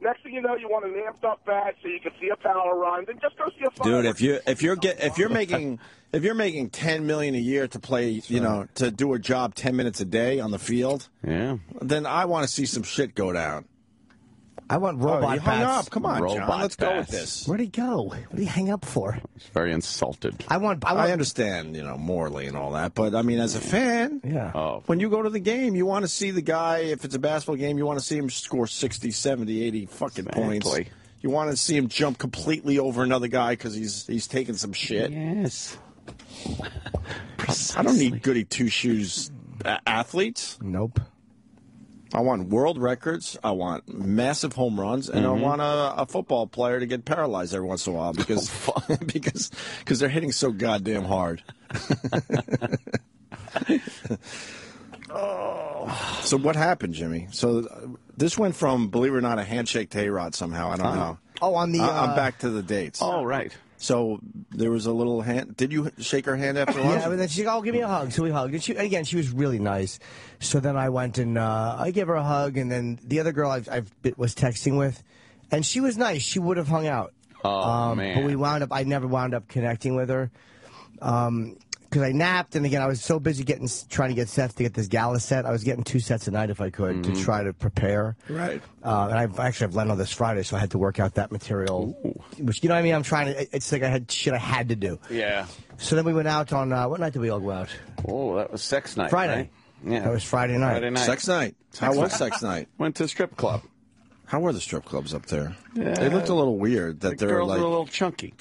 Next thing you know, you want an amped up bat so you can see a power run. Then just go see a fireworks. Dude, if you're making $10 million a year to play, to do a job 10 minutes a day on the field, then I want to see some shit go down. I want robot you hung bats. up. Come on, Robot John. Let's go with bats. this. Where'd he go? What did he hang up for? He's very insulted. I want. I understand, morally and all that, but I mean, as a fan, when you go to the game, you want to see the guy. If it's a basketball game, you want to see him score 60, 70, 80 fucking points. You want to see him jump completely over another guy because he's taking some shit. Yes. I don't need goody two shoes athletes. Nope. I want world records. I want massive home runs, and I want a football player to get paralyzed every once in a while because they're hitting so goddamn hard. So what happened, Jimmy? So this went from, believe it or not, a handshake to A-Rod somehow. I don't know. Oh, on the. I'm back to the dates. Oh, right. So there was a little hand. Did you shake her hand after lunch? Yeah, but then she's like, "Oh, give me a hug." So we hugged. And she was really nice. So then I went and I gave her a hug. And then the other girl I was texting with, and she was nice. She would have hung out. Oh, man. But I never wound up connecting with her. Because I napped, and again, I was so busy trying to get sets to get this gala set. I was getting 2 sets a night if I could to try to prepare. Right. And I've Leno this Friday, so I had to work out that material. Which, you know what I mean? I'm trying to. It's like I had shit I had to do. Yeah. So then we went out on what night did we all go out? Oh, that was sex night. Friday. Right? Yeah. That was Friday night. Friday night. Sex night. How was sex night? Went to a strip club. How were the strip clubs up there? They looked a little weird. That The girls were a little chunky.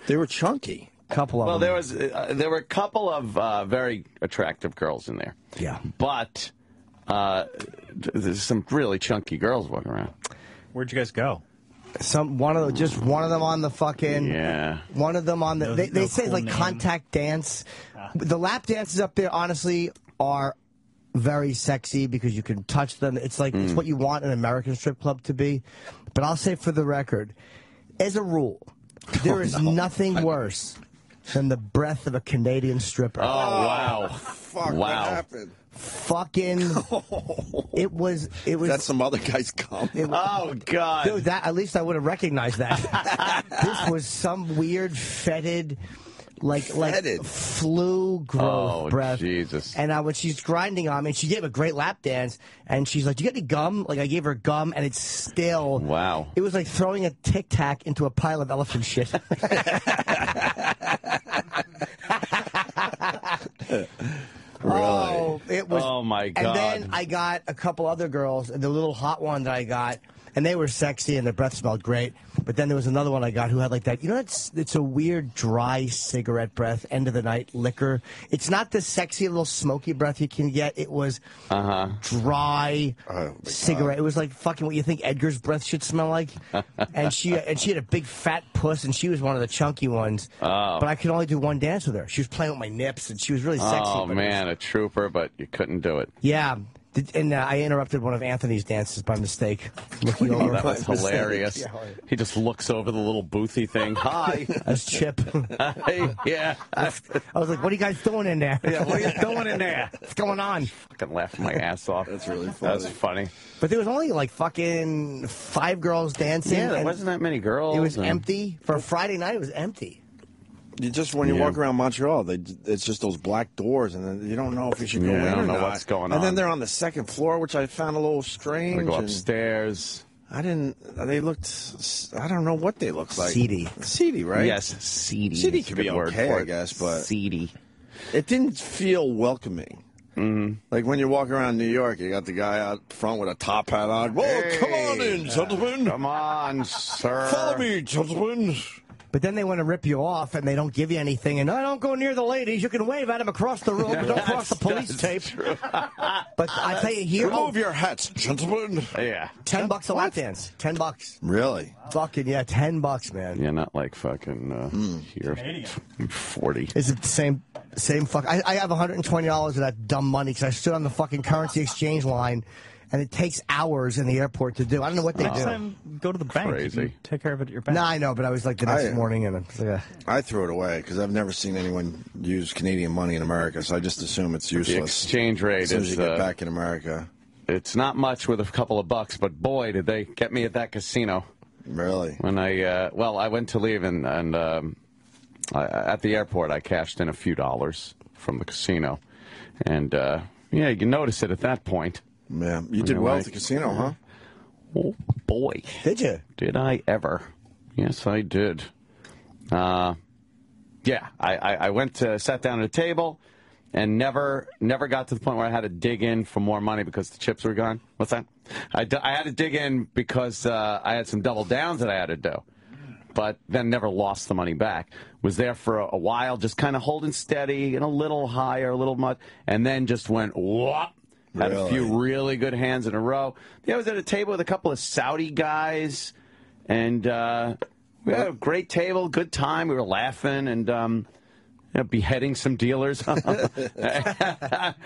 They were chunky. Couple of them. There were a couple of very attractive girls in there. Yeah. But there's some really chunky girls walking around. Where'd you guys go? One of them on the fucking. Yeah. One of them on the. They say it's like contact dance. The lap dances up there, honestly, are very sexy because you can touch them. It's like it's what you want an American strip club to be. But I'll say for the record, as a rule, there is nothing worse than the breath of a Canadian stripper. Oh, wow. Fuck, wow. What happened? Fucking, it was. That's some other guy's cum. Oh, God. Dude, at least I would have recognized that. This was some weird fetid, like flu growth breath. Jesus. And when she's grinding on me, she gave a great lap dance, and she's like, "Do you get any gum?" Like I gave her gum, and it's still. Wow. It was like throwing a Tic Tac into a pile of elephant shit. Really? Oh, it was. Oh, my God. And then I got a couple other girls. The little hot one that I got, And they were sexy, and their breath smelled great. But then there was another one I got who had like that. You know, it's a weird, dry cigarette breath, end of the night liquor. It's not the sexy little smoky breath you can get. It was dry cigarette. It was like fucking what you think Edgar's breath should smell like. and she had a big fat puss, and she was one of the chunky ones. But I could only do one dance with her. She was playing with my nips, and she was really sexy. Oh man, a trooper, but you couldn't do it. Yeah. And I interrupted one of Anthony's dances by mistake. Looking over. That was hilarious. He just looks over the little boothy thing. Hi. That's Chip. Yeah. I was like, what are you guys doing in there? Yeah, what are you doing in there? What's going on? Fucking laughing my ass off. That's really funny. That's funny. But there was only like fucking 5 girls dancing. Yeah, there wasn't that many girls. It was empty. For a Friday night, it was empty. You just when you walk around Montreal, it's just those black doors, and then you don't know if you should go in. I don't or know not. what's going on. And then they're on the second floor, which I found a little strange. I go upstairs. I didn't. They looked. I don't know what they looked like. Seedy, right? Yes, seedy. Seedy could be okay, I guess, but seedy. It didn't feel welcoming. Mm-hmm. Like when you walk around New York, you got the guy out front with a top hat on. Whoa, come on in, gentlemen. Come on, sir. Follow me, gentlemen. But then they want to rip you off, and they don't give you anything. And no, don't go near the ladies. You can wave at them across the room, but don't cross the police tape. But I tell you here, remove your hats, gentlemen. Yeah, $10 a lap dance. $10. Really? Fucking yeah, $10, man. Yeah, not like fucking here. 40. Is it the same fuck? I have $120 of that dumb money because I stood on the fucking currency exchange line. And it takes hours in the airport to do. I don't know what they do. Next time, go to the bank. Crazy. Take care of it at your bank. No, I know, but I was like the next morning, and I threw it away because I've never seen anyone use Canadian money in America, so I just assume it's useless. The exchange rate as soon as is you get back in America. It's not much with a couple of bucks, but boy, did they get me at that casino. Really? When I went to leave and at the airport, I cashed in a few dollars from the casino, and you can notice it at that point. Yeah, you did well at the casino, huh? Oh, boy. Did you? Did I ever? Yes, I did. I went to sat down at a table and never got to the point where I had to dig in for more money because the chips were gone. What's that? I had to dig in because I had some double downs that I had to do, but then never lost the money back. Was there for a while, just kind of holding steady and a little higher, a little much, and then just went whoop. Had a few really good hands in a row. I was at a table with a couple of Saudi guys, and we had a great table, good time. We were laughing and beheading some dealers. Were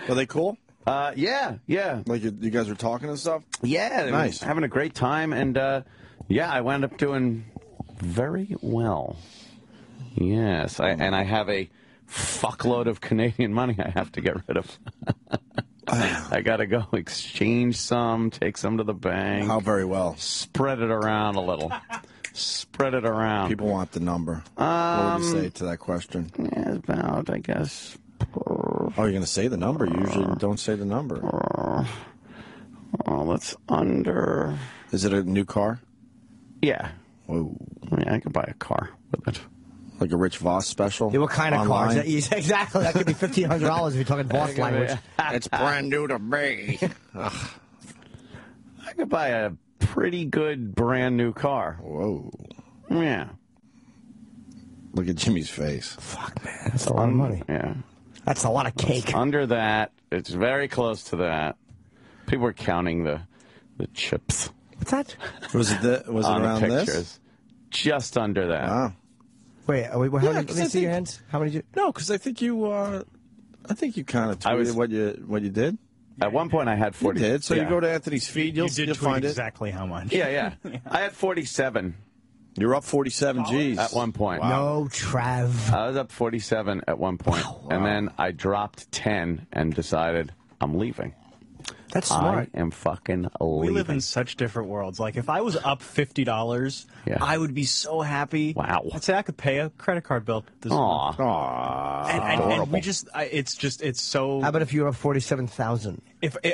they cool? Yeah. Like you guys were talking and stuff? Yeah. Nice. Having a great time, and I wound up doing very well. Yes, and I have a fuckload of Canadian money I have to get rid of. I got to go exchange some, take some to the bank. How very well. Spread it around a little. Spread it around. People want the number. What would you say to that question? Yeah, about, I guess. Oh, you're going to say the number? You usually don't say the number. That's under. Is it a new car? Yeah. Whoa. Yeah, I could buy a car with it. Like a Rich Voss special? Yeah, what kind of car? Exactly. That could be $1,500 if you're talking Voss language. It's brand new to me. I could buy a pretty good brand new car. Whoa. Yeah. Look at Jimmy's face. Fuck, man. That's a lot of money. Yeah. That's a lot of cake. It's under that. It's very close to that. People were counting the chips. What's that? Was it around the pictures. this? Just under that. Wow. Wait, how many? Let me see your hands. How many did you? No, because I think you kind of tweeted what you did. At one point, I had 40. You did. So you go to Anthony's feed, you'll find exactly how much. Yeah. I had 47. You're up 47 G's. At one point. Wow. No, Trav. I was up 47 at one point. Wow. And then I dropped 10 and decided I'm leaving. That's smart. I am fucking leaving. We live in such different worlds. Like, if I was up $50, I would be so happy. Wow. I'd say I could pay a credit card bill this month. Aww. And we just, it's so... How about if you were up 47,000?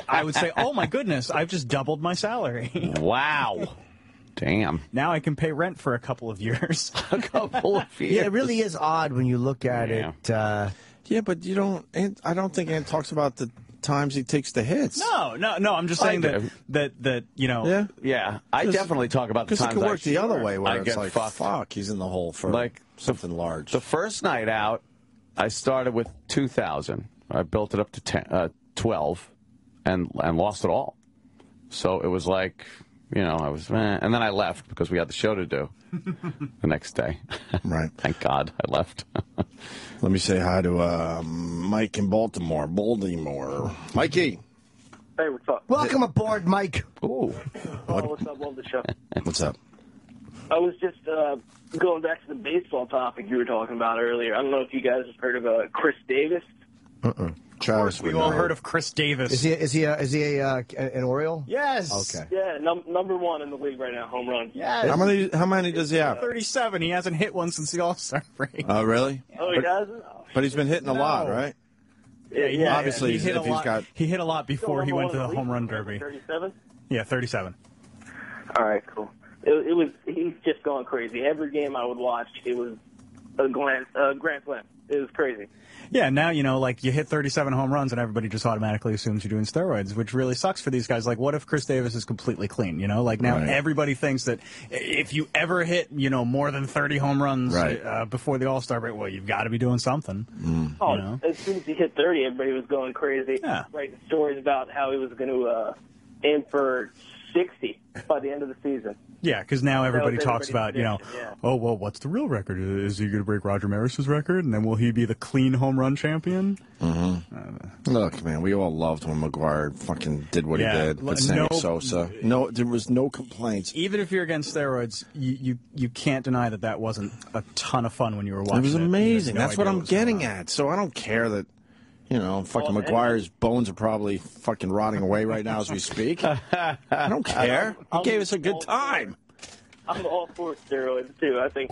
I would say, oh my goodness, I've just doubled my salary. Wow. Damn. Now I can pay rent for a couple of years. A couple of years. Yeah, it really is odd when you look at it. Yeah, but you don't... I don't think Ant talks about the times he takes the hits. No. I'm just saying that you know. Yeah. I definitely talk about the times. Because it could work the other way, where I it's get like, fucked. fuck, he's in the hole for like something large. The first night out, I started with 2,000. I built it up to 12, and lost it all. So it was like, you know, I was, and then I left because we had the show to do the next day. Right. Thank God I left. Let me say hi to Mike in Baltimore. Mikey. Hey, what's up? Welcome aboard, Mike. Ooh. What's up? Love the show. What's up? I was just going back to the baseball topic you were talking about earlier. I don't know if you guys have heard of Chris Davis. Travis, we all heard of Chris Davis. Is he an Oriole? Yes. Okay. Yeah, number one in the league right now, home run. Yes. How many does he have? 37. He hasn't hit one since the All-Star break. Oh, really? Oh, he hasn't? Oh, But he's been hitting a lot, right? Yeah. Obviously, he hit a lot. He hit a lot before he went to the home run derby. 37? Yeah, 37. All right, cool. He's just going crazy. Every game I would watch, it was a grand slam. It was crazy. Yeah, now, you know, like, you hit 37 home runs and everybody just automatically assumes you're doing steroids, which really sucks for these guys. Like, what if Chris Davis is completely clean, you know? Like, now everybody thinks that if you ever hit, you know, more than 30 home runs before the All-Star break, well, you've got to be doing something. Oh, you know? As soon as he hit 30, everybody was going crazy. Yeah. Writing stories about how he was going to aim for 60 by the end of the season. Yeah, because now everybody talks about, you know, yeah. oh, well, what's the real record? Is he going to break Roger Maris's record? And then will he be the clean home run champion? Look, man, we all loved when McGuire fucking did what he did with Sammy Sosa. No, there was no complaints. Even if you're against steroids, you can't deny that wasn't a ton of fun when you were watching it. It was amazing. No That's what I'm getting going at. So I don't care that, you know, fucking McGuire's bones are probably fucking rotting away right now as we speak. I don't care. He gave us a good time. I'm all for steroids, too. I think,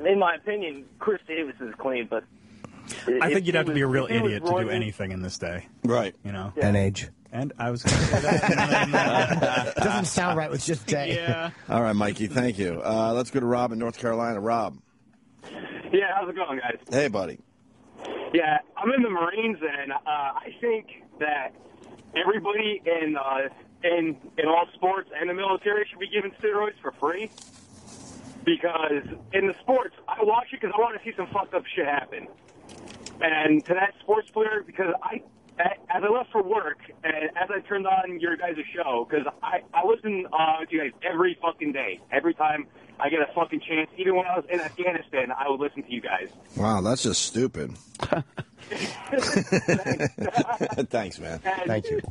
in my opinion, Chris Davis is clean, but... I think you'd have to be a real idiot to do anything in this day. Right. You know? And age. And I was going to say that. It doesn't sound right with just day. Yeah. All right, Mikey, thank you. Let's go to Rob in North Carolina. Rob. Yeah, how's it going, guys? Hey, buddy. Yeah, I'm in the Marines, and I think that everybody in all sports and the military should be given steroids for free. Because in the sports, I watch it because I want to see some fucked up shit happen. And to that sports player, because as I left for work, and as I turned on your guys' show, because I listen to you guys every fucking day. Every time I get a fucking chance, even when I was in Afghanistan, I would listen to you guys. Wow, that's just stupid. Thanks, man. Thank you.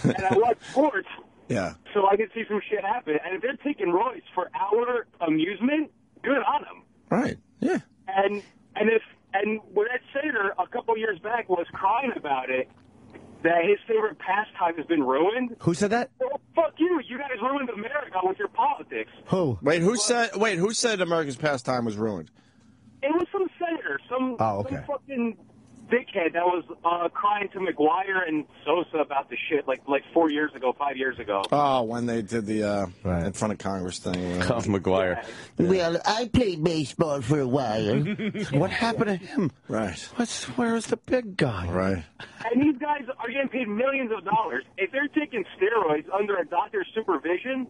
And I watch sports. Yeah. So I can see some shit happen. And if they're taking roids for our amusement, good on them. Right. Yeah. And when that senator a couple years back was crying about it, that his favorite pastime has been ruined. Who said that? Well, fuck you. You guys ruined America with your politics. Who? Who said America's pastime was ruined? It was some senator, some fucking dickhead that was crying to McGuire and Sosa about the shit like 4 years ago, 5 years ago. Oh, when they did the in front of Congress thing. Cuff McGuire. Yeah. Well, I played baseball for a while. What happened to him? Right. Where's the big guy? Right. And these guys are getting paid millions of dollars. If they're taking steroids under a doctor's supervision,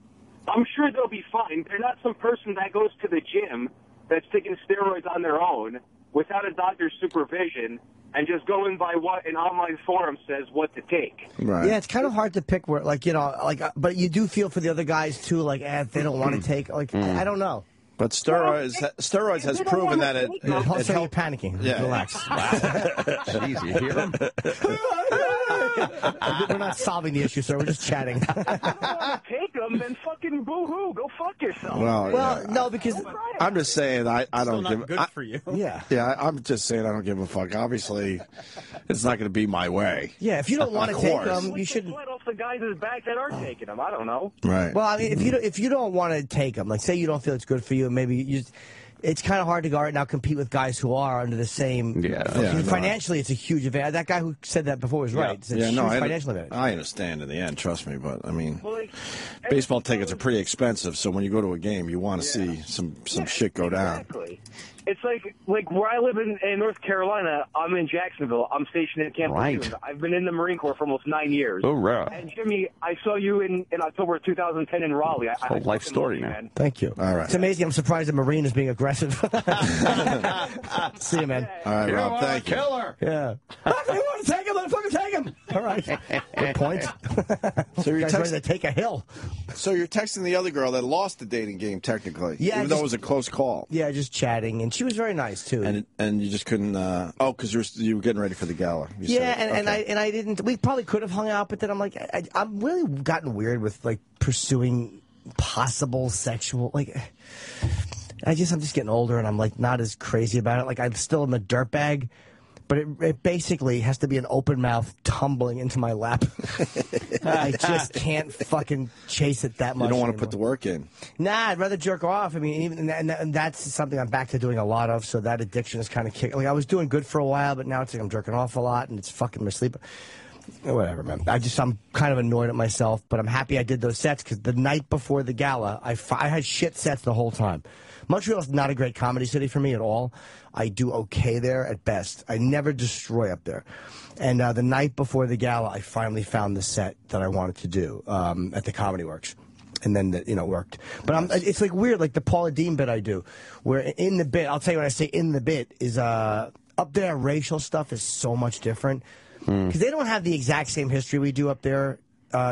I'm sure they'll be fine. They're not some person that goes to the gym that's taking steroids on their own without a doctor's supervision and just going by what an online forum says what to take. Right. Yeah, it's kind of hard to pick where, like, you know, like, but you do feel for the other guys too, like, if they don't want to take, like, I don't know. But steroids has proven that it Also, you're helped. panicking. Yeah. Relax. Jeez, you hear him? We're not solving the issue, sir. We're just chatting. If you don't want to take them, then fucking boo-hoo. Go fuck yourself. Well, no, because I'm just saying I don't Still not give. good for you. Yeah. Yeah, I'm just saying I don't give a fuck. Obviously, it's not going to be my way. Yeah, if you don't want to take them, you shouldn't. Let off the guys' back that are taking them. I don't know. Right. Well, I mean, if you don't want to take them, like, say you don't feel it's good for you, maybe you just. It's kind of hard to go right now compete with guys who are under the same. Financially, it's a huge advantage. That guy who said that before was right. It's a huge financial advantage. I understand in the end, trust me, but I mean, baseball tickets are pretty expensive, so when you go to a game, you want to see some shit go down. It's like where I live in North Carolina, I'm in Jacksonville. I'm stationed at Camp Lejeune. I've been in the Marine Corps for almost 9 years. Oh, right. And Jimmy, I saw you in October of 2010 in Raleigh. Whole life story now. Man. Thank you. All right. It's amazing. I'm surprised the Marine is being aggressive. See you, man. All right, Rob. Thank you. Killer. Yeah. You want to take him? Let's fucking take him. All right. Good point. So you're Guys ready to take a hill. So you're texting the other girl that lost the dating game, technically. Yeah, even though it was a close call. Yeah, just chatting, and she was very nice too. And you just couldn't. Because you were getting ready for the gala. And I didn't. We probably could have hung out, but then I'm like, I'm really gotten weird with like pursuing possible sexual like. I'm just getting older, and I'm like not as crazy about it. Like I'm still in the dirtbag. But it basically has to be an open mouth tumbling into my lap. I just can't fucking chase it that much. You don't want to anymore. put the work in. Nah, I'd rather jerk off. I mean, and that's something I'm back to doing a lot of. So that addiction is kind of kicked. Like I was doing good for a while, but now it's like I'm jerking off a lot, and it's fucking my sleep. Whatever, man. I'm kind of annoyed at myself, but I'm happy I did those sets because the night before the gala, I had shit sets the whole time. Montreal's not a great comedy city for me at all. I do okay there at best. I never destroy up there. And the night before the gala, I finally found the set that I wanted to do at the Comedy Works. And then, it worked. But it's like weird, like the Paula Deen bit I do, where in the bit, I'll tell you what I say in the bit, is up there, racial stuff is so much different. Because they don't have the exact same history we do up there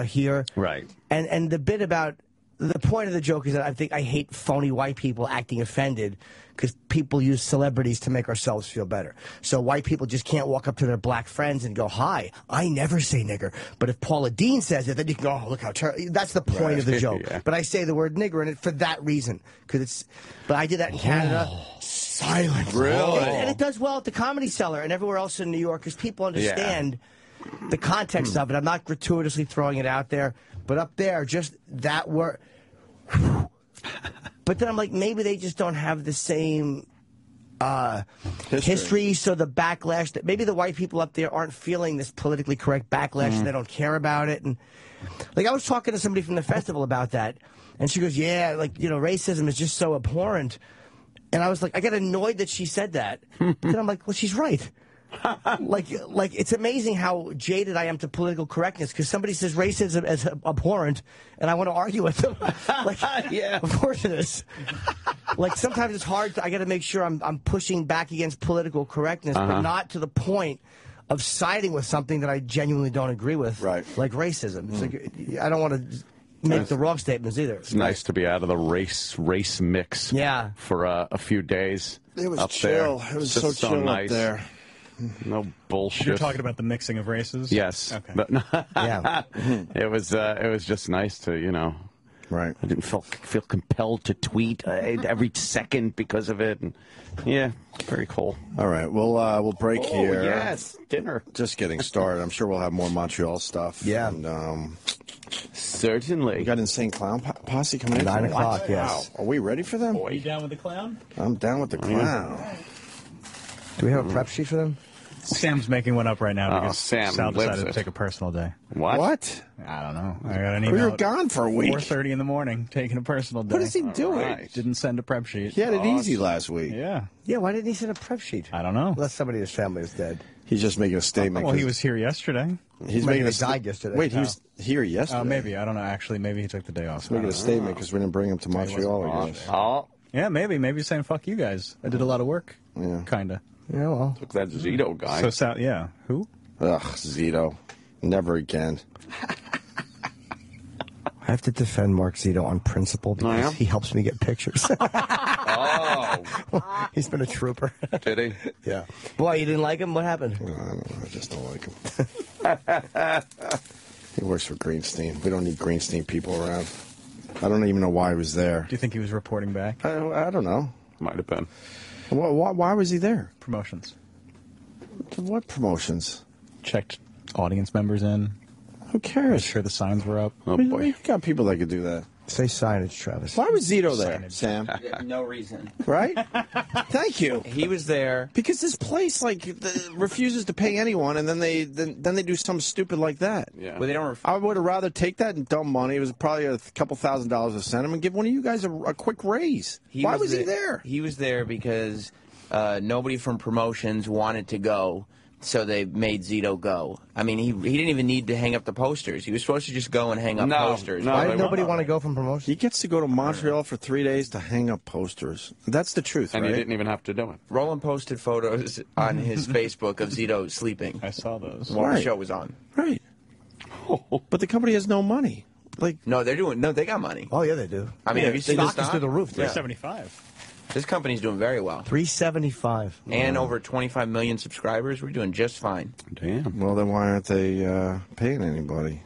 here. Right. And the bit about... The point of the joke is that I hate phony white people acting offended because people use celebrities to make ourselves feel better. So white people just can't walk up to their black friends and go, hi, I never say nigger. But if Paula Deen says it, then you can go, oh, look how terrible. That's the point of the joke. Yeah. But I say the word nigger in it for that reason. But I did that in Canada. Silence. Really? And it does well at the Comedy Cellar and everywhere else in New York because people understand the context of it. I'm not gratuitously throwing it out there. But up there, just that word. But then I'm like, maybe they just don't have the same history. So the backlash, that maybe the white people up there aren't feeling this politically correct backlash, and they don't care about it. And like I was talking to somebody from the festival about that, and she goes, yeah, like, racism is just so abhorrent. And I was like, I got annoyed that she said that. But then I'm like, well, she's right. like it's amazing how jaded I am to political correctness because somebody says racism is abhorrent and I want to argue with them. Yeah, of course it is. Like sometimes it's hard. I got to make sure I'm pushing back against political correctness, but not to the point of siding with something that I genuinely don't agree with. Right, like racism. It's like, I don't want to make the wrong statements either. It's nice to be out of the race mix. Yeah, for a few days. It was up chill. There. It was so chill nice. up there. No bullshit. You're talking about the mixing of races? Yes. Okay. But, yeah. It was just nice to, Right. I didn't feel compelled to tweet every second because of it. And, yeah, very cool. All right, we'll break here. Yes, dinner. Just getting started. I'm sure we'll have more Montreal stuff. Yeah. And, certainly. We got Insane Clown Posse coming in. 9 o'clock, yes. Wow. Are we ready for them? Are you down with the clown? I'm down with the clown. Do we have a prep sheet for them? Sam's making one up right now because Sam Sal decided to it. take a personal day. What? I don't know. I got an email. We were gone for a week. 4:30 in the morning, taking a personal day. What is he doing? Right. Didn't send a prep sheet. He had it easy last week. Yeah. Yeah, why didn't he send a prep sheet? I don't know. Unless somebody in his family is dead. He's just making a statement. Well, he was here yesterday. He's Maybe making he died yesterday. Wait, he was here yesterday. Oh, maybe. I don't know. Actually, maybe he took the day off. He's making a statement because we didn't bring him to Montreal, I guess. Oh. Yeah, maybe. Maybe he's saying, fuck you guys. I did a lot of work. Yeah. Kinda. Yeah, well. Took that Zito guy. So, Sal, yeah. Who? Ugh, Zito. Never again. I have to defend Mark Zito on principle because he helps me get pictures. He's been a trooper. Did he? Yeah. Why, you didn't like him? What happened? I don't know. I just don't like him. He works for Greenstein. We don't need Greenstein people around. I don't even know why he was there. Do you think he was reporting back? I don't know. Might have been. Why was he there? Promotions. What promotions? Checked audience members in. Who cares? Made sure the signs were up. Oh, boy. You got people that could do that. Say signage, Travis. Why was Zito there, Sam? No reason. Right? Thank you. He was there because this place refuses to pay anyone, and then they do something stupid like that. Yeah. Well, they don't. I would have rather take that and dumb money. It was probably a couple $1,000s to send him and give one of you guys a quick raise. Why was he there? He was there because nobody from promotions wanted to go. So they made Zito go. I mean, he didn't even need to hang up the posters. He was supposed to just go and hang up posters. Why did nobody want to go from promotion? He gets to go to Montreal for 3 days to hang up posters. That's the truth, and right? he didn't even have to do it. Roland posted photos on his Facebook of Zito sleeping. I saw those. While the show was on. Right. But the company has no money. No, they got money. Oh, yeah, they do. I mean, have you seen the stock is through the roof. $375. This company's doing very well. $375. And over 25 million subscribers. We're doing just fine. Damn. Well, then why aren't they paying anybody?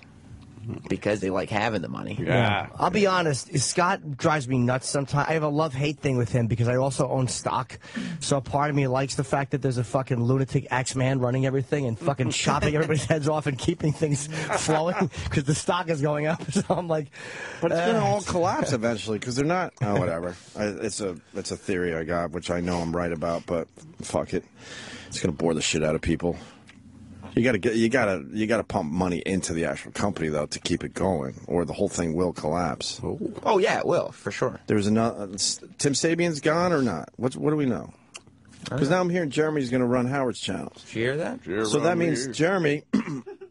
Because they like having the money. Yeah. I'll be honest. Scott drives me nuts sometimes. I have a love-hate thing with him because I also own stock. So a part of me likes the fact that there's a fucking lunatic X-Man running everything and fucking chopping everybody's heads off and keeping things flowing because the stock is going up. So I'm like... But it's going to all collapse eventually because they're not... Oh, whatever. It's a theory I got, which I know I'm right about, but fuck it. It's going to bore the shit out of people. You gotta pump money into the actual company though to keep it going, or the whole thing will collapse. Oh yeah, it will for sure. There's another. Tim Sabian's gone or not? What do we know? Because now I'm hearing Jeremy's going to run Howard's channels. Did you hear that? So that means Jeremy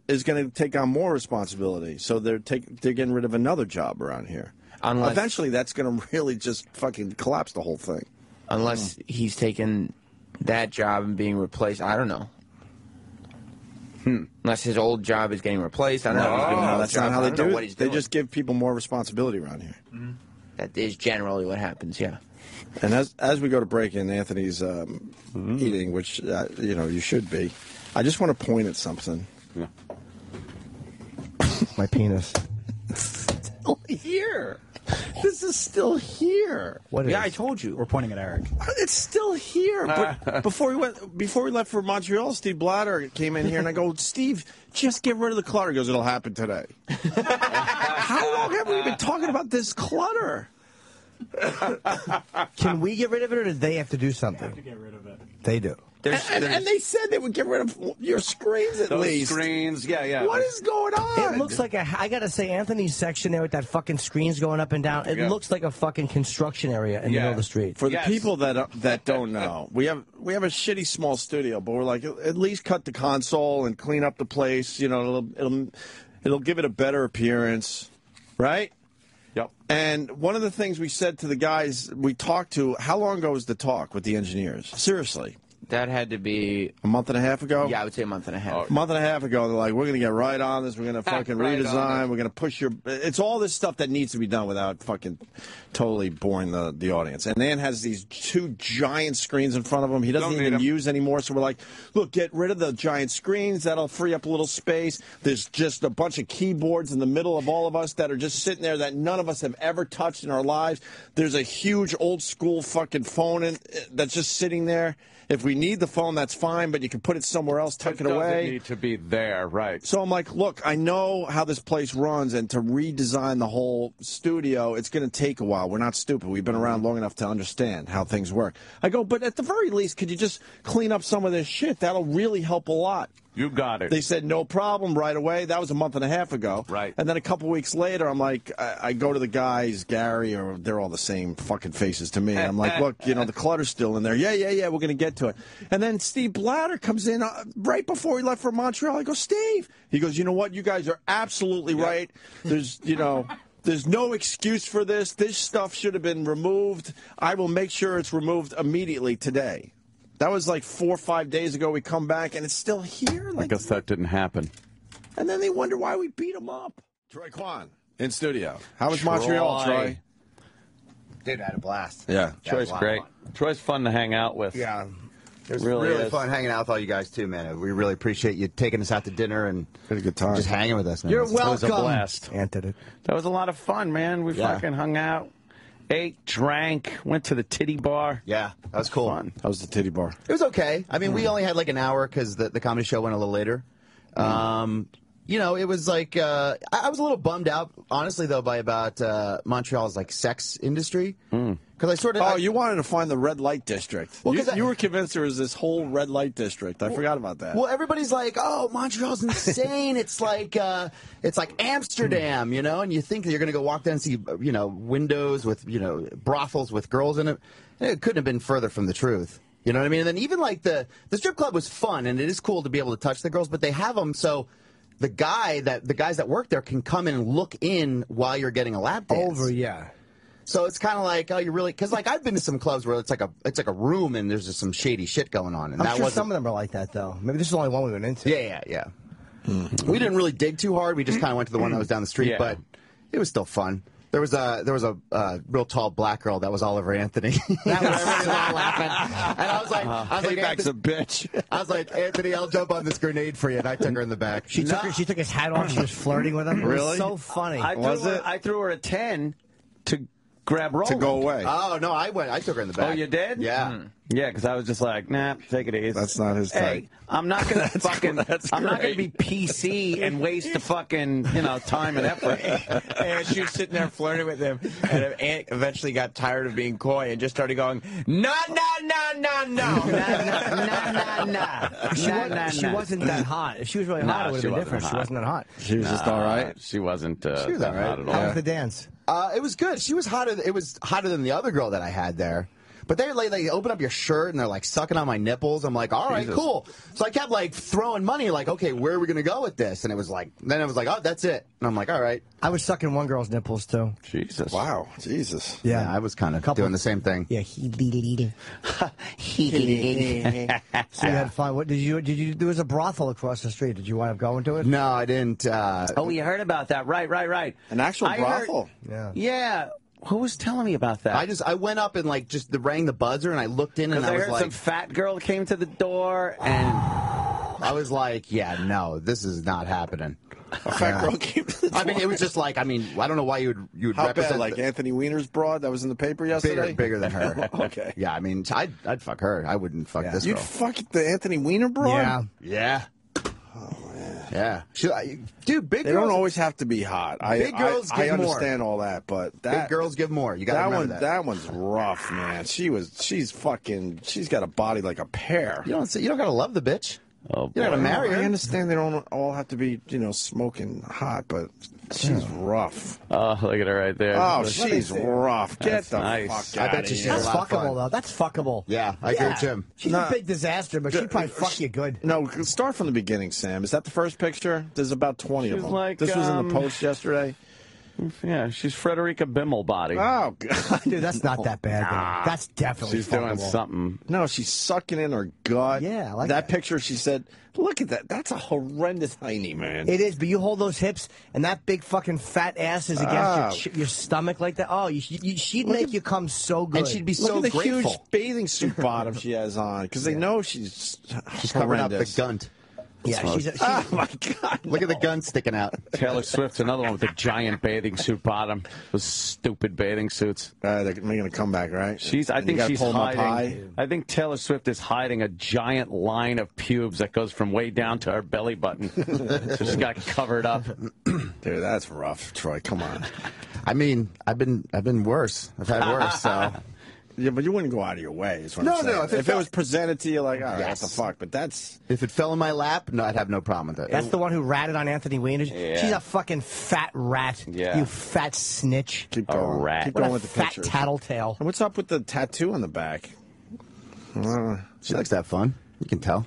is going to take on more responsibility. So they're getting rid of another job around here. Eventually, that's going to really just fucking collapse the whole thing. Unless he's taken that job and being replaced. I don't know. Unless his old job is getting replaced. I don't know. No, that's not how they do it. They doing. just give people more responsibility around here. That is generally what happens, yeah. And as we go to break in, Anthony's eating, which, you should be. I just want to point at something. Yeah. My penis. Still here. This is still here. What is? Yeah, I told you. We're pointing at Eric. It's still here. But before we left for Montreal, Steve Blatter came in here, and I go, Steve, just get rid of the clutter. He goes, it'll happen today. How long have we been talking about this clutter? Can we get rid of it, or do they have to do something? They have to get rid of it. They do. And they said they would get rid of your screens at least. Screens, yeah. What is going on? It looks like I gotta say, Anthony's section there with that fucking screens going up and down. It looks like a fucking construction area in the middle of the street. For the people that don't know, we have a shitty small studio, but we're like, at least cut the console and clean up the place. It'll give it a better appearance, right? Yep. And one of the things we said to the guys we talked to, how long ago was the talk with the engineers? Seriously. That had to be a month and a half ago? Yeah, I would say a month and a half. A month and a half ago, they're like, we're going to get right on this. We're going to fucking redesign. We're going to push your... It's all this stuff that needs to be done without fucking totally boring the audience. And Dan has these two giant screens in front of him. He doesn't even use anymore. So we're like, look, get rid of the giant screens. That'll free up a little space. There's just a bunch of keyboards in the middle of all of us that are just sitting there that none of us have ever touched in our lives. There's a huge old school fucking phone that's just sitting there. If we need the phone, that's fine, but you can put it somewhere else, tuck it away. It doesn't need to be there, right. So I'm like, look, I know how this place runs, and to redesign the whole studio, it's going to take a while. We're not stupid. We've been around long enough to understand how things work. I go, but at the very least, could you just clean up some of this shit? That'll really help a lot. You got it. They said no problem right away. That was a month and a half ago. Right. And then a couple weeks later, I'm like, I go to the guys, Gary, or they're all the same fucking faces to me. I'm like, look, the clutter's still in there. Yeah, we're going to get to it. And then Steve Blatter comes in right before he left for Montreal. I go, Steve. He goes, you know what? You guys are absolutely right. There's, there's no excuse for this. This stuff should have been removed. I will make sure it's removed immediately today. That was like 4 or 5 days ago. We come back, and it's still here. I guess that didn't happen. And then they wonder why we beat them up. Troy Kwan in studio. How was Montreal, Troy? Dude, I had a blast. Yeah. Troy's great. Troy's fun to hang out with. Yeah. It was really fun hanging out with all you guys, too, man. We really appreciate you taking us out to dinner and had a good time. Just hanging with us, man. You're welcome. It was a blast. Ant did it. That was a lot of fun, man. We fucking hung out. Ate, drank, went to the titty bar. Yeah, that was cool. Fun. How was the titty bar? It was okay. I mean, we only had like an hour because the comedy show went a little later. it was like I was a little bummed out, honestly, though, by about Montreal's like sex industry. Because I sort of. Oh, you wanted to find the red light district. Well, you were convinced there was this whole red light district. I forgot about that. Well, everybody's like, "Oh, Montreal's insane. It's like Amsterdam, and you think that you're going to go walk down and see, windows with, brothels with girls in it. And it couldn't have been further from the truth. You know what I mean? And then even like the strip club was fun, and it is cool to be able to touch the girls, but they have them so the guys that work there can come in and look in while you're getting a lap dance. So it's kind of like, oh, you really, because like I've been to some clubs where it's like a room and there's just some shady shit going on. And I'm sure some of them are like that though. Maybe this is the only one we went into. Yeah. We didn't really dig too hard. We just kind of went to the one that was down the street, but it was still fun. There was a real tall black girl that was Oliver Anthony. That was so laughing. And I was like, Payback's a bitch. I was like, Anthony, I'll jump on this grenade for you, and I took her in the back. She took his hat off. She was flirting with him. Really? It was so funny. I threw her a 10 to grab Roland. To go away. Oh no, I took her in the back. Oh, you did? Yeah. Yeah, because I was just like, nah, take it easy. That's not his type. Hey, I'm not gonna I'm not gonna be PC and waste the fucking time and effort. And she was sitting there flirting with him, and Aunt eventually got tired of being coy and just started going, no. She wasn't that hot. If she was really hot, it would have been different. She wasn't that hot. She was just all right. She wasn't. She was all right. Hot at all. How was the dance? It was good. She was hotter. It was hotter than the other girl that I had there. But they open up your shirt and they're like sucking on my nipples. I'm like, all right, cool. So I kept like throwing money, like, okay, where are we gonna go with this? And it was like, oh, that's it. And I'm like, all right. I was sucking one girl's nipples too. Jesus. Wow. Jesus. Yeah, I was kind of doing the same thing. Yeah, So you had fun. What did you? There was a brothel across the street. Did you wind up going to it? No, I didn't. Oh, you heard about that? Right. An actual brothel. Yeah. Who was telling me about that? I went up and like just rang the buzzer and I looked in and I was heard like, some fat girl came to the door and I was like, yeah, no, this is not happening. A fat girl came to the door. I mean, it was just like, I don't know why you would How represent bad, like Anthony Weiner's broad that was in the paper yesterday? Bigger than her. Okay. Yeah, I mean, I'd fuck her. I wouldn't fuck this girl. You'd fuck the Anthony Weiner broad? Yeah. Oh, man. Yeah. Dude, big girls. They don't always have to be hot. Big girls give more. I understand all that, but big girls give more. You got to remember that. That one's rough, man. She's got a body like a pear. You don't got to love the bitch. Oh, you got to marry her. I understand they don't all have to be, smoking hot, but she's rough. Oh, look at her right there. Oh, she's rough. Get the nice. fuck out I bet of you here. she's That's fuckable though. That's fuckable. Yeah, I agree with Jim. She's a big disaster, but she'd probably fuck you good. No, start from the beginning, Sam. Is that the first picture? There's about 20 of them. This was in the Post yesterday. Yeah, she's Frederica Bimmel body. Oh, God. Dude, that's not that bad. Though. That's definitely She's fuckable. doing something. No, she's sucking in her gut. Yeah, I like that picture. She said, "Look at that. That's a horrendous hiney, man." It is, but you hold those hips and that big fucking fat ass is against your stomach like that. Oh, she'd make you come so good, and she'd be so Look at the grateful. huge bathing suit bottom she has on because they know she's covering up the horrendous. gunt. Yeah, oh my God! Look at the gun sticking out. Taylor Swift's another one with a giant bathing suit bottom. Those stupid bathing suits. They're making a comeback, right? I think she's hiding. I think Taylor Swift is hiding a giant line of pubes that goes from way down to her belly button. So she's got covered up. Dude, that's rough, Troy. Come on. I mean, I've been worse. I've had worse. So. Yeah, but you wouldn't go out of your way. Is what I'm saying. No. If it was presented to you, like, all right, what the fuck? But that's if it fell in my lap, no, I'd have no problem with it. That's the one who ratted on Anthony Weiner. Yeah. She's a fucking fat rat. Yeah. You fat snitch. Keep going. A rat. Keep What going a with the fat pictures. tattletale. And what's up with the tattoo on the back? She likes to have fun. You can tell.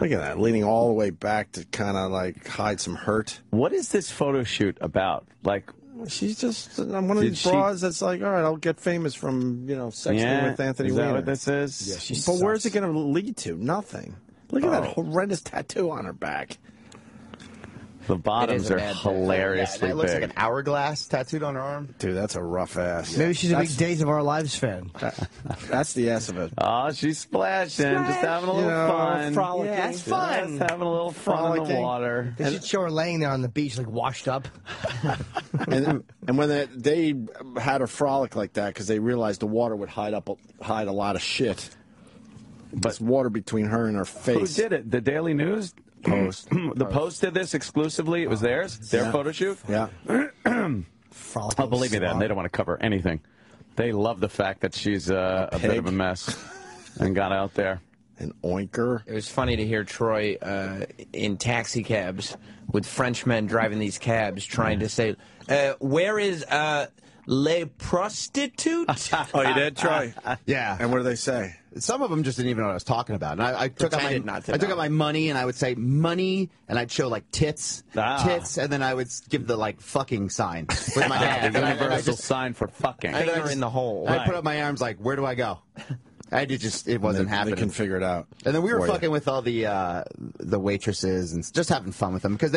Look at that, leaning all the way back to kind of like hide some hurt. What is this photo shoot about? Like, she's just one of these broads that's like, all right, I'll get famous from sexting with Anthony Is that Weiner. what this is? Yeah, but where's it going to lead to? Nothing. Look at that horrendous tattoo on her back. The bottoms are hilariously That looks big. like an hourglass tattooed on her arm. Dude, that's a rough ass. Maybe she's a big Days of Our Lives fan. That's the ass of it. Oh, she's splashing, just having a little fun. Frolicking. Yeah, it's fun. Just having a little fun in the water. They should show her laying there on the beach, like washed up. and when they had her frolic like that because they realized the water would hide a lot of shit. But water between her and her face. Who did it? The Daily News? Post. The Post did this exclusively. It was theirs. Their photo shoot. Yeah. Oh, believe me, then they don't want to cover anything. They love the fact that she's a bit of a mess and got out there. An oinker. It was funny to hear Troy in taxi cabs with French men driving these cabs trying to say, where is les prostitutes? Oh, you did, Troy? Yeah. And what do they say? Some of them just didn't even know what I was talking about. And I took out my money, and I would say money, and I'd show like tits, and then I would give the like fucking sign with my hand. The universal sign for fucking. Finger in the hole. I put up my arms like, where do I go? It wasn't happening. They can figure it out. And then we were fucking with all the waitresses and just having fun with them because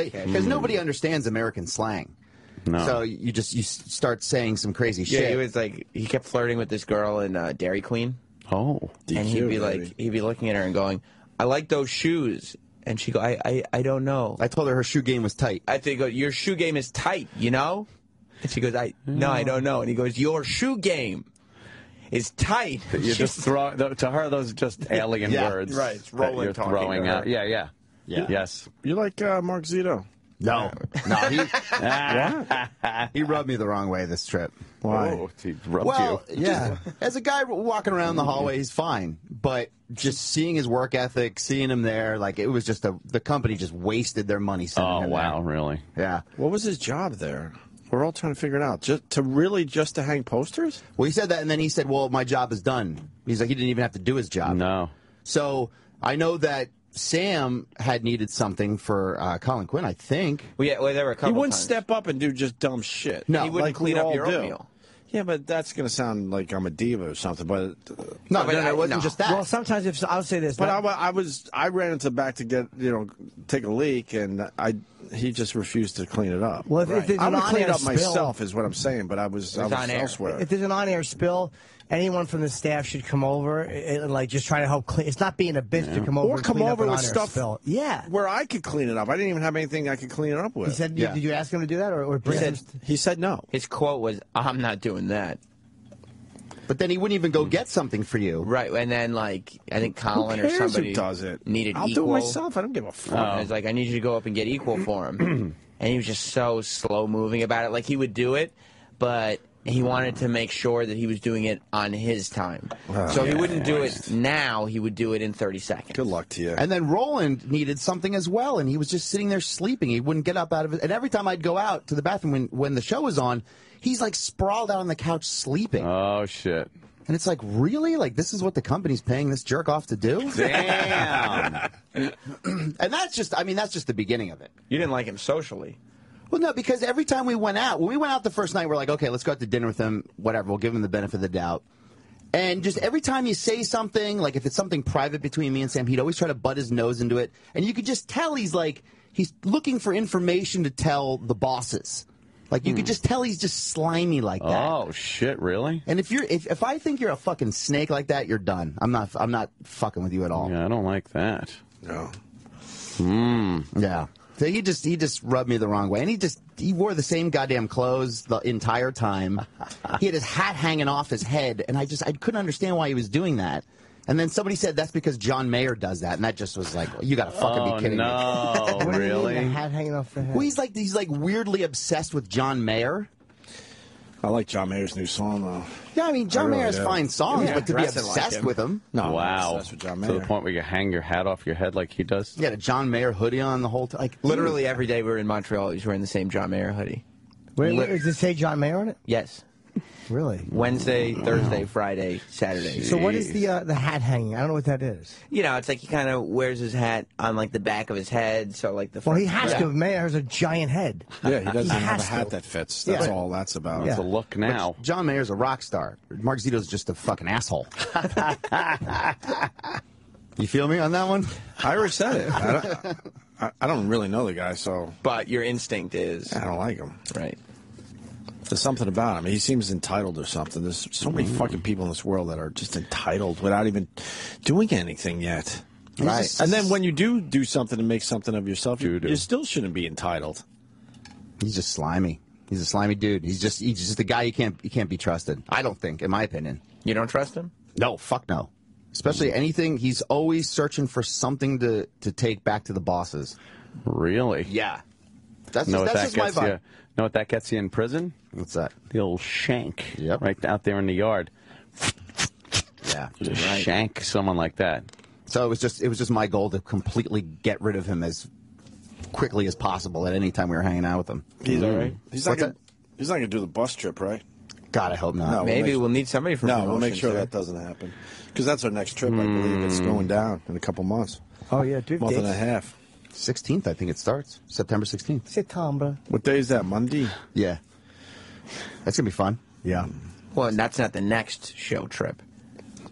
nobody understands American slang. No. So you start saying some crazy shit. Yeah, he was like, he kept flirting with this girl in Dairy Queen. Oh, and he'd be like, he'd be looking at her and going, I like those shoes. And she go, I don't know. I told her shoe game was tight. I think, your shoe game is tight, you know? And she goes, no, I don't know. And he goes, your shoe game is tight. You just throw to her. Those are just alien words, right? It's Roland you're talking throwing to her. out. Yeah. Yes. You like Mark Zito? No, he rubbed me the wrong way this trip. Why? Oh, he rubbed you. Yeah. As a guy walking around the hallway, he's fine. But just seeing his work ethic, seeing him there, like it was just the company just wasted their money. Oh wow, really? Yeah. What was his job there? We're all trying to figure it out. Just to hang posters? Well, he said that, and then he said, "Well, my job is done." He's like, he didn't even have to do his job. No. So I know that Sam had needed something for Colin Quinn, I think. Well, yeah, there were a couple He wouldn't times. step up and do just dumb shit. No, he wouldn't like clean we up all your do. oatmeal. Yeah, but that's going to sound like I'm a diva or something. But No, it wasn't just that. Well, sometimes I'll say this. But I ran into the back to get take a leak, and he just refused to clean it up. Well, if there's I an would clean it on-air up spill, myself, is what I'm saying. But I was on air. elsewhere. If there's an on-air spill, anyone from the staff should come over, like just try to help clean. It's not being a bitch to come over. Or and come clean over up an with on-air stuff spill. Yeah. where I could clean it up. I didn't even have anything I could clean it up with. He said, did you ask him to do that, or bring He said no. His quote was, I'm not doing that. But then he wouldn't even go get something for you. Right, and then, I think Colin Who or cares somebody who does it? needed I'll equal. do it myself. I don't give a fuck. And it's like, I need you to go up and get equal for him. And he was just so slow-moving about it. Like, he would do it, but he wanted to make sure that he was doing it on his time. So he wouldn't do it now. He would do it in 30 seconds. Good luck to you. And then Roland needed something as well, and he was just sitting there sleeping. He wouldn't get up out of it. And every time I'd go out to the bathroom when the show was on, he's like sprawled out on the couch sleeping. Oh shit. And it's like, really? Like, this is what the company's paying this jerk off to do? Damn. And that's just the beginning of it. You didn't like him socially. Well, no, because every time we went out, when we went out the first night, we're like, okay, let's go out to dinner with him, whatever, we'll give him the benefit of the doubt. And just every time you say something, like if it's something private between me and Sam, he'd always try to butt his nose into it. And you could just tell he's looking for information to tell the bosses. Like, you could just tell he's just slimy like that. Oh shit, really? And if I think you're a fucking snake like that, you're done. I'm not fucking with you at all. Yeah, I don't like that. No. Yeah. So he just rubbed me the wrong way, and he wore the same goddamn clothes the entire time. He had his hat hanging off his head, and I couldn't understand why he was doing that. And then somebody said that's because John Mayer does that, and that just was like, you gotta fucking be kidding me. Oh no, really? A hat hanging off the head. Well, he's like weirdly obsessed with John Mayer. I like John Mayer's new song though. Yeah, I mean John really Mayer has do. fine songs, Yeah, but to be dressing like obsessed him. with him. No, Wow. that's with John To Mayer. the point where you hang your hat off your head like he does? He had a John Mayer hoodie on the whole time. Like, Literally every day we were in Montreal, he was wearing the same John Mayer hoodie. Wait, does it say John Mayer on it? Yes. Really? Wednesday, Thursday, Friday, Saturday. So what is the hat hanging? I don't know what that is. You know, it's like he kind of wears his hat on like the back of his head, so like the. Well, front he has to. Mayer has a giant head. Yeah, he doesn't have a has hat to. that fits. That's all that's about. It's a look now. John Mayer's a rock star. Mark Zito's just a fucking asshole. You feel me on that one? I already said it. I don't really know the guy, so. But your instinct is I don't like him. right. There's something about him. He seems entitled or something. There's so many fucking people in this world that are just entitled without even doing anything yet. Right. And then when you do something and make something of yourself, you still shouldn't be entitled. He's just slimy. He's a slimy dude. He's just a guy you can't be trusted. I don't think, in my opinion. You don't trust him? No, fuck no. Especially anything, he's always searching for something to take back to the bosses. Really? Yeah. That's know just my vibe. Know what that gets you in prison? What's that? The old shank. Yep. Right out there in the yard. Yeah. Just shank someone like that. So it was just my goal to completely get rid of him as quickly as possible at any time we were hanging out with him. He's all right. He's not going to do the bus trip, right? God, I hope not. No, Maybe we'll need somebody from No, we'll make promotions sure there. that doesn't happen. Because that's our next trip, I believe. It's going down in a couple months. Oh, yeah, dude. Month and a half. 16th, I think it starts. September 16th. September. What day is that? Monday? Yeah. That's going to be fun. Yeah. Well, and that's not the next show trip.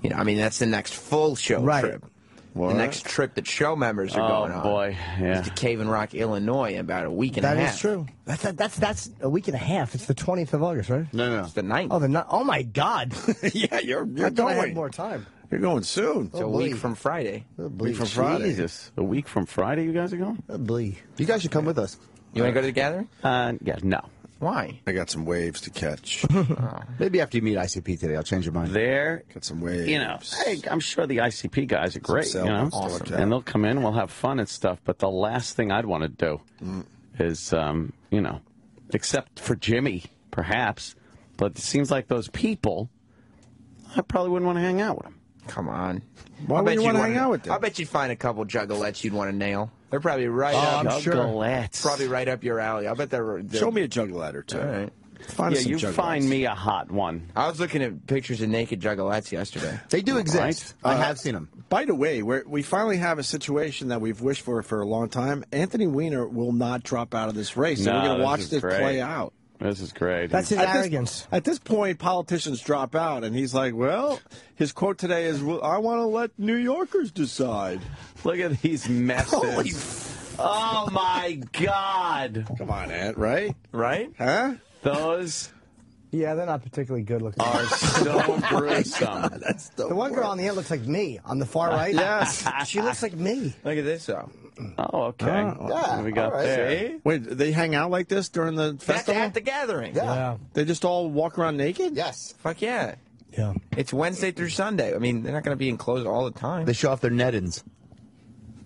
You know, I mean, that's the next full show trip. What? The next trip that show members are going on. Oh, boy. Yeah. Is to Cave and Rock, Illinois, in about a week and a half. That is true. That's a week and a half. It's the 20th of August, right? No. It's the 9th. Oh my God. Yeah, you're I thought I had going. more time. You're going soon. It's a week from Friday. A week from Friday. Jesus. A week from Friday you guys are going? You guys should come with us. You want to go to the gathering? Yeah, no. Why? I got some waves to catch. Maybe after you meet ICP today, I'll change your mind. There, Got some waves. you know, hey, I'm sure the ICP guys are great, you know, Awesome. and they'll come in, we'll have fun and stuff. But the last thing I'd want to do is, you know, except for Jimmy, perhaps. But it seems like those people, I probably wouldn't want to hang out with them. Come on. Why would you want to hang out with them? I bet you'd find a couple juggalettes you'd want to nail. They're probably right up. I'm sure. Probably right up your alley. I bet they're Show me a juggalette or two. All right. Find us some you juggalettes. find me a hot one. I was looking at pictures of naked juggalettes yesterday. They do exist. I have seen them. By the way, we finally have a situation that we've wished for a long time. Anthony Weiner will not drop out of this race. So No, we're going to this watch is this great. play out. This is great. That's his arrogance. At this point, politicians drop out, and he's like, well, his quote today is, well, I want to let New Yorkers decide. Look at these messes. Oh, my God. Come on, Ant, right? Right? Huh? Those Yeah, they're not particularly good looking. are so gruesome. That's The one girl on the end looks like me. On the far right? Yes. She looks like me. Look at this, though. Oh, okay. Yeah, we got all right. there. See? Wait, they hang out like this during the That's festival? at the gathering. Yeah. They just all walk around naked? Yes. Fuck yeah. Yeah. It's Wednesday through Sunday. I mean, they're not going to be enclosed all the time. They show off their nettins.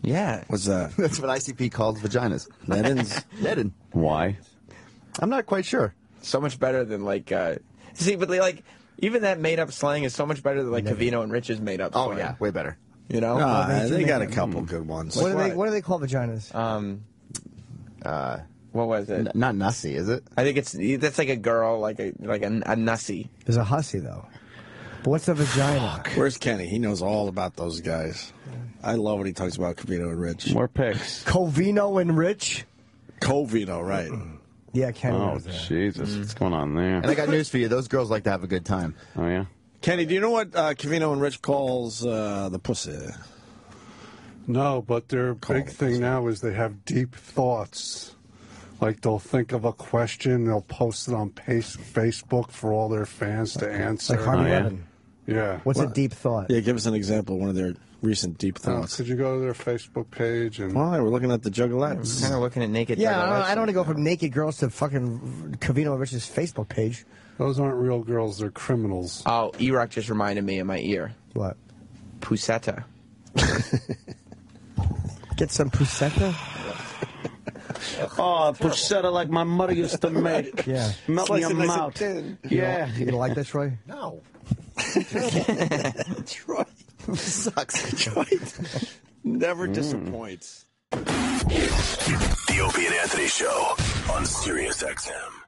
Yeah. What's that? That's what ICP calls vaginas. Nettins? Nettin. Why? I'm not quite sure. So much better than, like, see, but, like, even that made-up slang is so much better than, like, Covino and Rich's made-up slang. Oh, yeah. Way better. You know? They got a couple good ones. What do they call vaginas? What was it? Not nussy, is it? I think that's like a girl, like a nussy. There's a hussy, though. But what's a vagina? Where's Kenny? He knows all about those guys. I love when he talks about Covino and Rich. More picks. Covino and Rich? Covino, right. Yeah, Kenny Oh, knows that. Jesus. What's going on there? And I got news for you. Those girls like to have a good time. Oh, yeah? Kenny, do you know what Covino and Rich calls the pussy? No, but their big thing now is they have deep thoughts. Like they'll think of a question, they'll post it on Facebook for all their fans to answer. Like Harvey Levin. Yeah. What's a deep thought? Yeah, give us an example of one of their recent deep thoughts. Could you go to their Facebook page and? Well, we're looking at the juggalettes. Kind of looking at naked. Yeah, juggalettes. I don't want to go from naked girls to fucking Covino and Rich's Facebook page. Those aren't real girls; they're criminals. Oh, E-Rock just reminded me in my ear. What? Pusetta. Get some pusetta? Oh, pusetta like my mother used to make. Yeah. Melt in your Slice it nice and mouth. thin. Yeah. You gonna like that, Troy? No. Troy. Sucks. Troy never disappoints. The Opie and Anthony Show on Sirius XM.